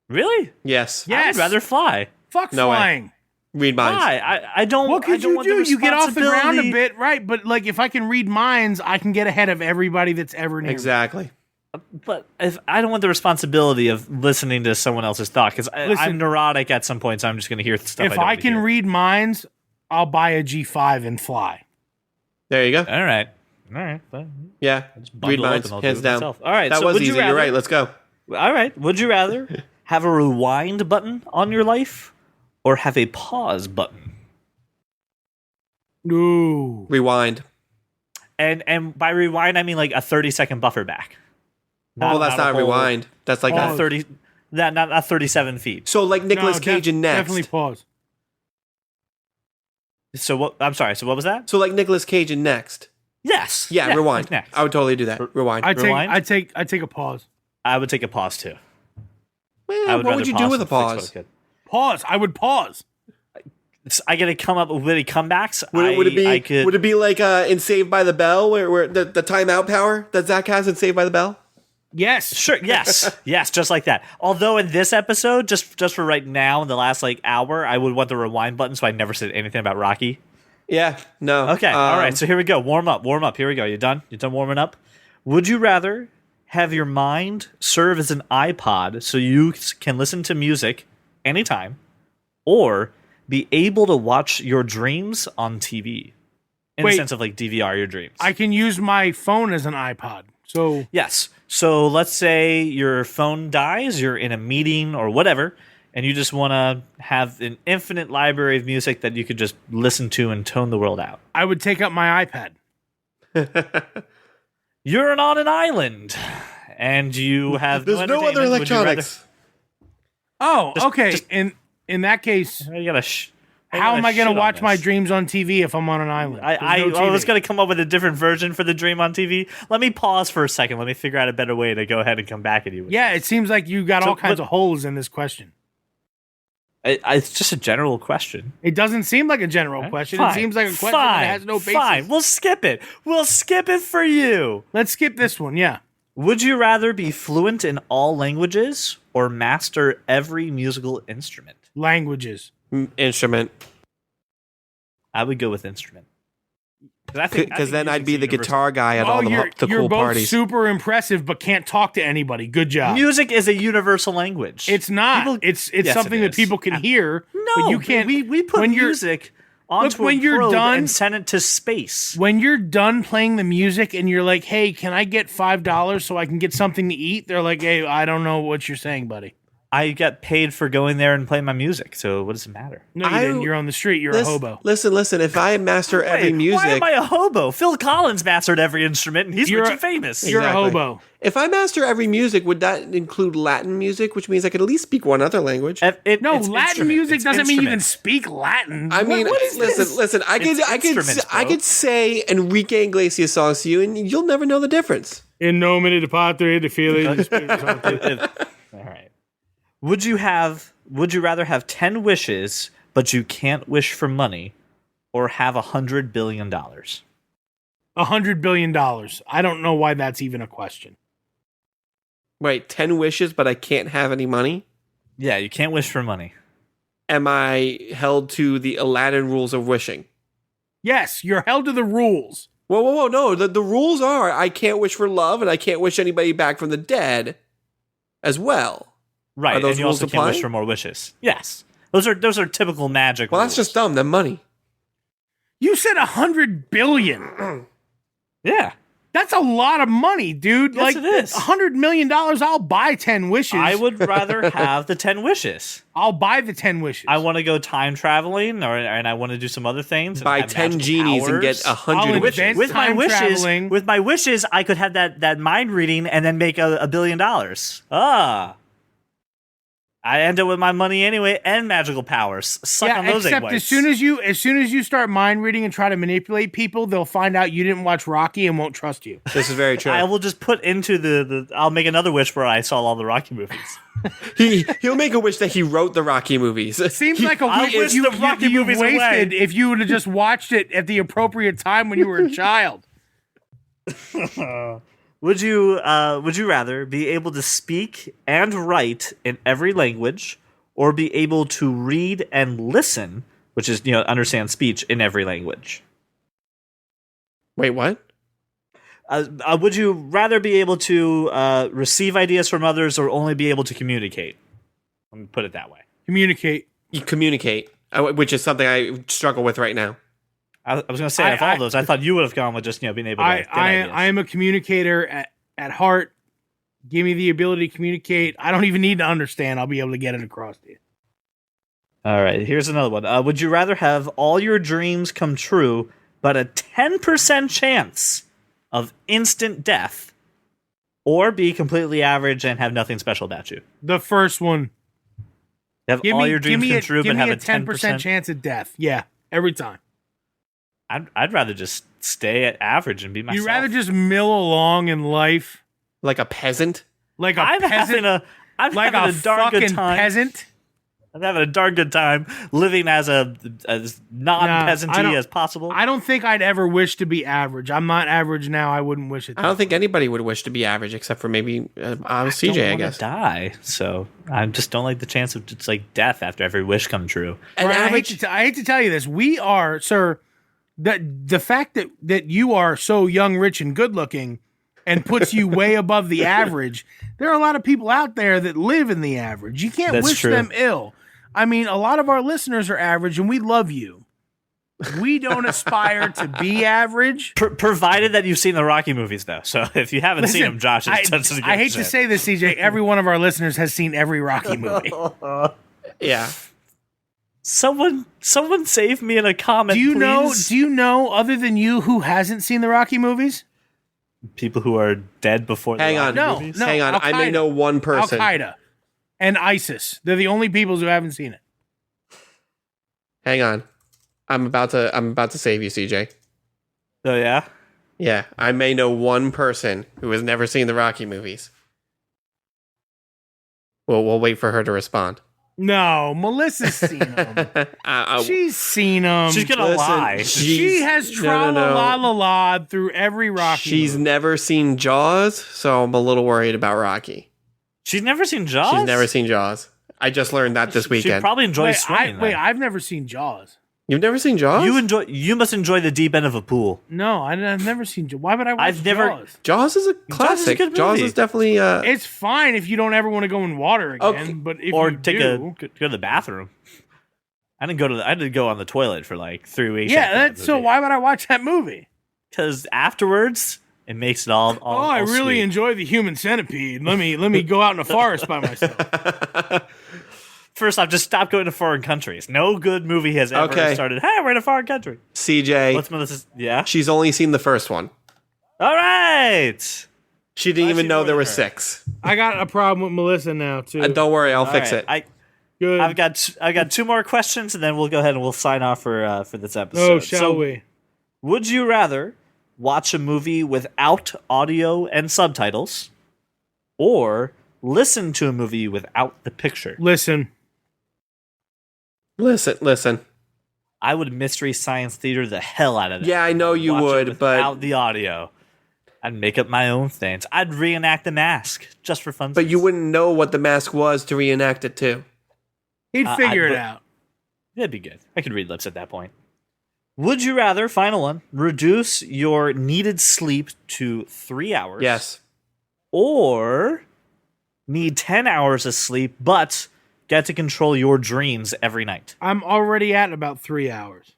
Really? Yes. Yeah. Yes. I'd rather fly. Fuck No way. flying. Read minds. Why? I don't. What I could don't you want the do? You get off the ground a responsibility. bit, right? But like, if I can read minds, I can get ahead of everybody that's ever near. me. Exactly. But if I don't want the responsibility of listening to someone else's thought, because I'm Listen, neurotic at some point, so I'm just going to hear stuff. If I don't I want to can hear. read minds, I'll buy a G5 and fly. There you go. All right. But Yeah. bundle Read it up minds, and I'll do hands it down. myself. All right, That so was would you easy. You're rather- right. Let's go. all right. Would you rather have a rewind button on your life or have a pause button? Ooh. Rewind. And by rewind, I mean like a 30-second buffer back. Well, that's not a whole- rewind. That's like Not a 30. Not 37 feet. So like Nicolas No, Cage in Next. Definitely pause. So what? I'm sorry. So what was that? So like Nicolas Cage in Next. Yes. Yeah, rewind. like next. I would totally do that. Rewind. I take Rewind? I take a pause. I would take a pause too. Well, I would what rather would you pause do with than a fix what I pause? could. Pause. I would pause. I get to come up with any comebacks. Would it be? I could, Would it be like in Saved by the Bell, where the timeout power that Zach has in Saved by the Bell? Yes. Sure. Yes. Yes. Just like that. Although in this episode, just for right now, in the last like hour, I would want the rewind button, so I never said anything about Rocky. Yeah. No. Okay. All right. So here we go. Warm up. Here we go. You done? You done warming up? Would you rather have your mind serve as an iPod so you can listen to music anytime, or be able to watch your dreams on TV? In Wait. the sense of like DVR your dreams. I can use my phone as an iPod. So Yes. So let's say your phone dies, you're in a meeting or whatever, and you just want to have an infinite library of music that you could just listen to and tone the world out. I would take up my iPad. You're on an island, and you have There's no other entertainment. Would you rather- electronics. Oh, okay. just- In that case, You gotta how am I going shit to on watch my this. dreams on TV if I'm on an island? I There's no was TV. going to come up with a different version for the dream on TV. Let me pause for a second. Let me figure out a better way to go ahead and come back at you. With Yeah, this. it seems like you got So, all kinds but- of holes in this question. It's just a general question. It doesn't seem like a general question. Fine. It seems like a question Fine. that has no basis. Fine, we'll skip it. We'll skip it for you. Let's skip this one. Yeah. Would you rather be fluent in all languages or master every musical instrument? Languages. Instrument. I would go with instrument. Because then I'd be the music's a guitar guy at all you're the you're cool both parties. super impressive, but can't talk to anybody. Good job. Music is a universal language. It's not. People- it's Yes, something it that is. people can hear. no, but you can't. We put when you're- music onto when a you're probe done- and send it to space. When you're done playing the music and you're like, "Hey, can I get $5 so I can get something to eat?" They're like, "Hey, I don't know what you're saying, buddy." I get paid for going there and playing my music, so what does it matter? No, you didn't. You're on the street. You're a hobo. Listen. If I master every Wait, music, why am I a hobo? Phil Collins mastered every instrument, and he's You're rich a- and famous. You're Exactly. a hobo. if I master every music, would that include Latin music, which means I could at least speak one other language? No, It's Latin instrument. music It's doesn't mean you can instrument. speak Latin. I mean, what is this? listen. I It's instruments, I bro. could say Enrique Iglesias songs to you, and you'll never know the difference. In nomine de patria, de filii, de Spiritus Sancti. All right. Would you rather have 10 wishes, but you can't wish for money, or have $100 billion? $100 billion. I don't know why that's even a question. Wait, 10 wishes, but I can't have any money? Yeah, you can't wish for money. Am I held to the Aladdin rules of wishing? Yes, you're held to the rules. Whoa, no. The rules are I can't wish for love, and I can't wish anybody back from the dead as well. Right, Are those and you rules also can't wish applying? for more wishes. Yes. Those are typical magic Well, rules. that's just dumb. Then money. You said 100 billion. Yeah. That's a lot of money, dude. Yes, like it is. $100 million, I'll buy 10 wishes. I would rather have the 10 wishes. I'll buy the 10 wishes. I want to go time traveling, and I want to do some other things. and Buy have 10 magical genies and powers. get 100 I'll wishes. invent- With my time wishes, traveling. with my wishes, I could have that mind reading and then make $1 billion. I end up with my money anyway and magical powers. Suck on those egg except whites. as soon as you start mind reading and try to manipulate people, they'll find out you didn't watch Rocky and won't trust you. This is very true. I will just put into the. I'll make another wish where I saw all the Rocky movies. He'll make a wish that he wrote the Rocky movies. Seems like a I wish wish you, the Rocky you've movies wasted away. if you would have just watched it at the appropriate time when you were a child. Would you rather be able to speak and write in every language, or be able to read and listen, which is understand speech in every language? Wait, what? Would you rather be able to receive ideas from others or only be able to communicate? Let me put it that way. Communicate. You communicate, which is something I struggle with right now. I was going to say, of all those, I thought you would have gone with just being able to get ideas. I am a communicator at heart. Give me the ability to communicate. I don't even need to understand. I'll be able to get it across to you. All right, here's another one. Would you rather have all your dreams come true, but a 10% chance of instant death, or be completely average and have nothing special about you? The first one. Have all your dreams come true, but have a 10% chance of death. Yeah, every time. I'd rather just stay at average and be myself. You'd rather just mill along in life Like a peasant? like a I'm peasant, having like a darn good fucking time. peasant. I'm having a darn good time living as non-peasanty as possible. I don't think I'd ever wish to be average. I'm not average now. I wouldn't wish it. I don't think anybody would wish to be average except for maybe CJ, I don't guess. Die, so I just don't like the chance of just like death after every wish come true. And Brian, average, I hate to tell you this. We are, sir, the fact that you are so young, rich, and good looking and puts you way above the average. There are a lot of people out there that live in the average. You can't That's wish true. them ill. I mean, a lot of our listeners are average, and we love you. We don't aspire to be average. Provided that you've seen the Rocky movies, though. So if you haven't seen them, Josh is touching I hate to say this, CJ. Every one of our listeners has seen every Rocky movie. yeah. Someone save me in a comment. Do you please. know, other than you, who hasn't seen the Rocky movies? People who are dead before the Hang Rocky on. movies? No. Hang on. I may Al-Qaeda. know one person. Al-Qaeda and ISIS. They're the only people who haven't seen it. Hang on. I'm about to save you, CJ. Oh yeah. Yeah, I may know one person who has never seen the Rocky movies. Well, we'll wait for her to respond. No, Melissa's seen them. She's seen them. She's gonna lie. She has tra-la-la-la-la through every Rocky She's movie. never seen Jaws, so I'm a little worried about Rocky. She's never seen Jaws. She's never seen Jaws. I just learned that this She weekend. probably enjoys swimming. then. I've never seen Jaws. You've never seen Jaws? You must enjoy the deep end of a pool. No, I've never seen Jaws. Why would I watch I've never- Jaws? Jaws is a classic. good Jaws movie. is definitely It's fine if you don't ever want to go in water again, Okay. but if Or you go to the bathroom. I didn't go on the toilet for like 3 weeks. yeah, so why would I watch that movie? Because afterwards it makes it all. I really sweet. enjoy the Human Centipede. Let me go out in the forest by myself. First off, just stop going to foreign countries. No good movie has ever Okay. started. Hey, we're in a foreign country. CJ. What's Melissa's? Yeah. She's only seen the first one. All right. She didn't even she's know more there than were her. 6. I got a problem with Melissa now too. Don't worry, I'll All fix right. it. Good. I've got 2 more questions, and then we'll go ahead and we'll sign off for this episode. Oh, shall So, we? Would you rather watch a movie without audio and subtitles, or listen to a movie without the picture? Listen. Listen. I would Mystery Science Theater the hell out of that. Yeah, I know you Watch it would, but without the audio. I'd make up my own things. I'd reenact The Mask just for fun. you wouldn't know what the mask was to reenact it too. He'd figure it but- out. That'd be good. I could read lips at that point. Would you rather, final one, reduce your needed sleep to 3 hours? Yes. Or need 10 hours of sleep, but get to control your dreams every night? I'm already at about 3 hours.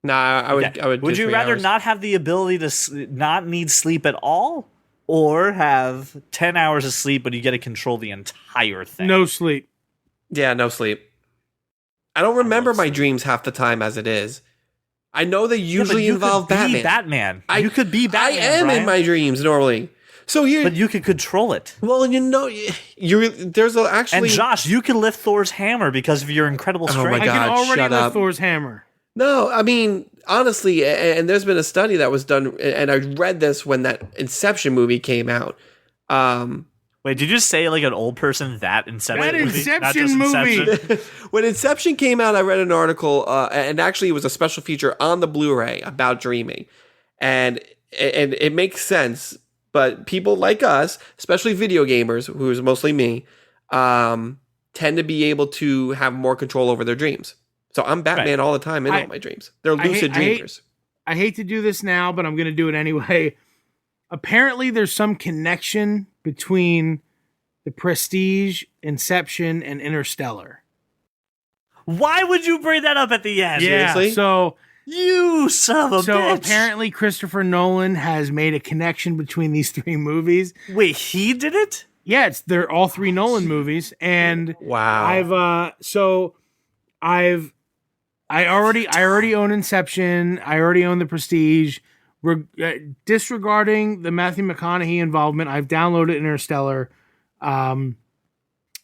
Nah, I would. Okay. I would. Would do you 3 rather hours. not have the ability to not need sleep at all, or have 10 hours of sleep, but you get to control the entire thing? No sleep. Yeah, no sleep. I don't remember my dreams half the time as it is. I know they Yeah, but usually you involve could be Batman. Batman. I- You could be Batman. I am Brian, in my dreams normally. So here, but you could control it. well, there's actually. And Josh, you can lift Thor's hammer because of your incredible Oh my strength. I God, can already shut lift up. Thor's hammer. No, I mean, honestly, and there's been a study that was done, and I read this when that Inception movie came out. Wait, did you just say like an old person that Inception That movie? Not Inception just movie. Inception? When Inception came out, I read an article, and actually it was a special feature on the Blu-ray about dreaming, and it makes sense. But people like us, especially video gamers, who is mostly me, tend to be able to have more control over their dreams. So I'm Batman Right. all the time in all my dreams. They're lucid dreamers. I hate to do this now, but I'm going to do it anyway. apparently there's some connection between The Prestige, Inception, and Interstellar. Why would you bring that up at the end? Seriously? So You son of a bitch. apparently Christopher Nolan has made a connection between these 3 movies. Wait, he did it? Yeah, they're all 3 Nolan movies, and Wow. I already own Inception. I already own The Prestige. Disregarding the Matthew McConaughey involvement, I've downloaded Interstellar. I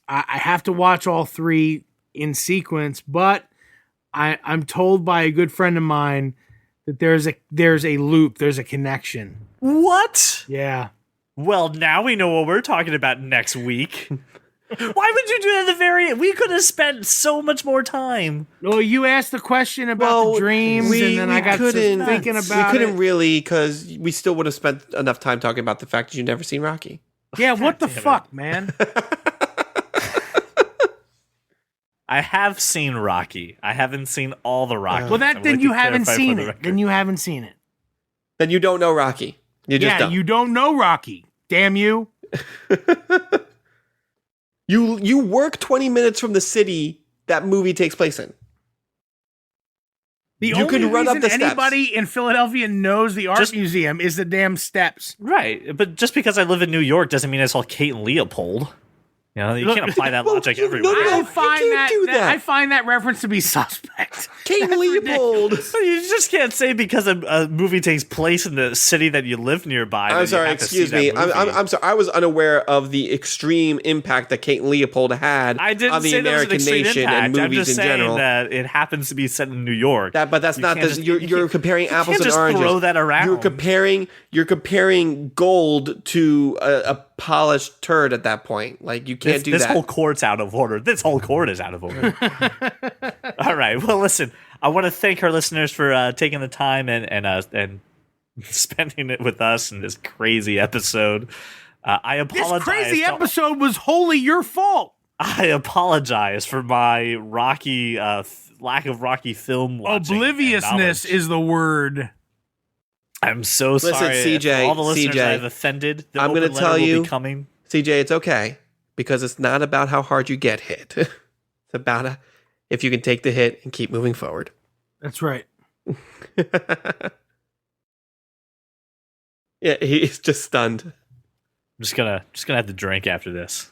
have to watch all 3 in sequence, but I'm told by a good friend of mine that there's a loop, there's a connection. What? Yeah. Well, now we know what we're talking about next week. Why would you do that at the very end? We could have spent so much more time. Well, you asked the question about the dreams, and then I got to thinking about We couldn't it. really, because we still would have spent enough time talking about the fact that you've never seen Rocky. Yeah, what the damn it. fuck, man? I have seen Rocky. I haven't seen all the Rocky. Well, then you haven't seen it. Then you haven't seen it. Then you don't know Rocky. You just don't. You don't know Rocky. Damn you. You work 20 minutes from the city that movie takes place in. The You only could run up reason the steps. anybody in Philadelphia knows the art museum is the damn steps. Right, but just because I live in New York doesn't mean I saw Kate and Leopold. You know, you can't apply that Well, logic you- everywhere. no, I you find can't do that. I find that reference to be suspect. Kate Leopold. You just can't say because a movie takes place in the city that you live nearby. that I'm you sorry, have to see excuse me. that movie. I'm sorry. I was unaware of the extreme impact that Kate Leopold had I didn't on the say there was an American extreme nation impact. and I'm movies just in saying general. that it happens to be set in New York. But that's You not can't the. just- You're you can't- comparing apples can't and just oranges. throw that around. You're comparing gold to a polished turd at that point. Like you can't do this that. whole court's out of order. This whole court is out of order. All right. Well, listen. I want to thank our listeners for taking the time and spending it with us in this crazy episode. I This apologize. crazy episode was wholly your fault. I apologize for my Rocky lack of Rocky film watching. and Obliviousness knowledge. is the word. I'm so Listen, sorry. CJ, if all the listeners CJ, I've offended. The I'm open gonna letter tell will you- be coming. CJ, it's okay because it's not about how hard you get hit. It's about if you can take the hit and keep moving forward. That's right. Yeah, he's just stunned. I'm just gonna have to drink after this.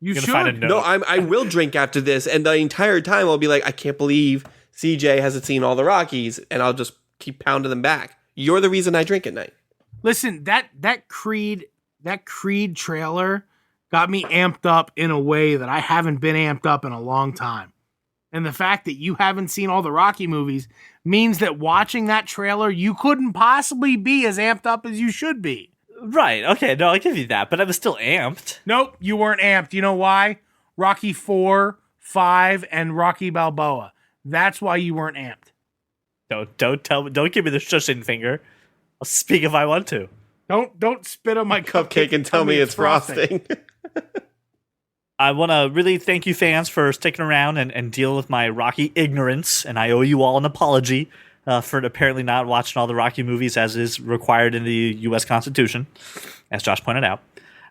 You Gonna should. find a note. No, I will drink after this, and the entire time I'll be like, I can't believe CJ hasn't seen all the Rockies, and I'll just keep pounding them back. You're the reason I drink at night. Listen, that Creed trailer got me amped up in a way that I haven't been amped up in a long time. And the fact that you haven't seen all the Rocky movies means that watching that trailer, you couldn't possibly be as amped up as you should be. Right. Okay. No, I give you that, but I was still amped. Nope, you weren't amped. You know why? Rocky 4, 5, and Rocky Balboa. That's why you weren't amped. Don't tell me. Don't give me the shushing finger. I'll speak if I want to. Don't spit on my Cupcake and tell me it's frosting. I want to really thank you fans for sticking around and deal with my Rocky ignorance, and I owe you all an apology for apparently not watching all the Rocky movies as is required in the U.S. Constitution, as Josh pointed out.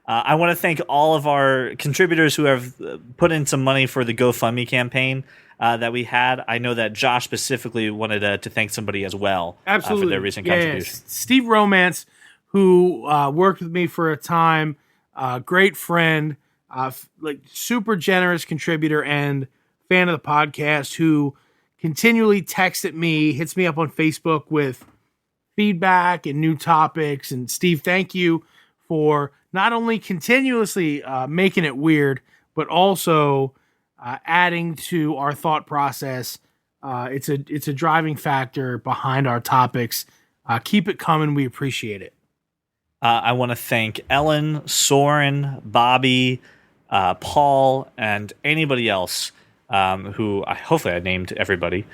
I want to thank all of our contributors who have put in some money for the GoFundMe campaign that we had. I know that Josh specifically wanted to thank somebody as well Absolutely. for their recent Yeah, contribution. Steve Romance, who worked with me for a time, great friend, like super generous contributor and fan of the podcast, who continually texts at me, hits me up on Facebook with feedback and new topics. And Steve, thank you for not only continuously making it weird, but also adding to our thought process. It's a driving factor behind our topics. Keep it coming. We appreciate it. I want to thank Ellen, Soren, Bobby, Paul, and anybody else who hopefully I named everybody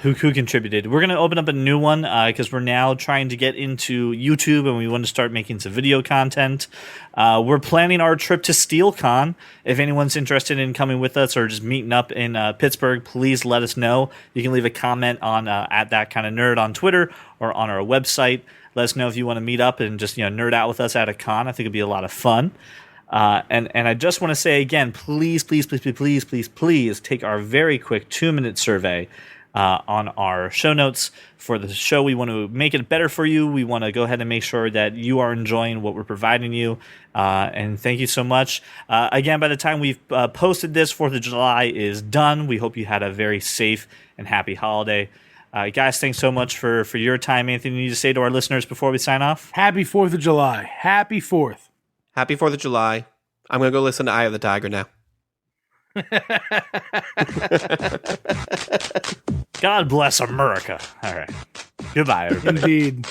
who contributed. We're going to open up a new one because we're now trying to get into YouTube and we want to start making some video content. We're planning our trip to SteelCon. If anyone's interested in coming with us or just meeting up in Pittsburgh, please let us know. You can leave a comment on at That Kind of Nerd on Twitter or on our website. Let us know if you want to meet up and just nerd out with us at a con. I think it'd be a lot of fun. And I just want to say again, please take our very quick 2-minute survey on our show notes for the show. We want to make it better for you. We want to go ahead and make sure that you are enjoying what we're providing you. And thank you so much. Again, by the time we've posted this, 4th of July is done. We hope you had a very safe and happy holiday. Guys, thanks so much for your time. Anything you need to say to our listeners before we sign off? Happy 4th of July. Happy 4th. Happy 4th of July. I'm going to go listen to Eye of the Tiger now. God bless America. All right. Goodbye, everybody. Indeed.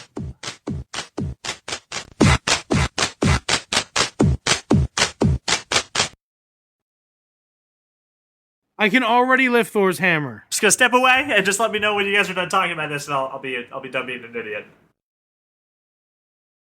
I can already lift Thor's hammer. Just gonna step away and just let me know when you guys are done talking about this, and I'll be done being an idiot.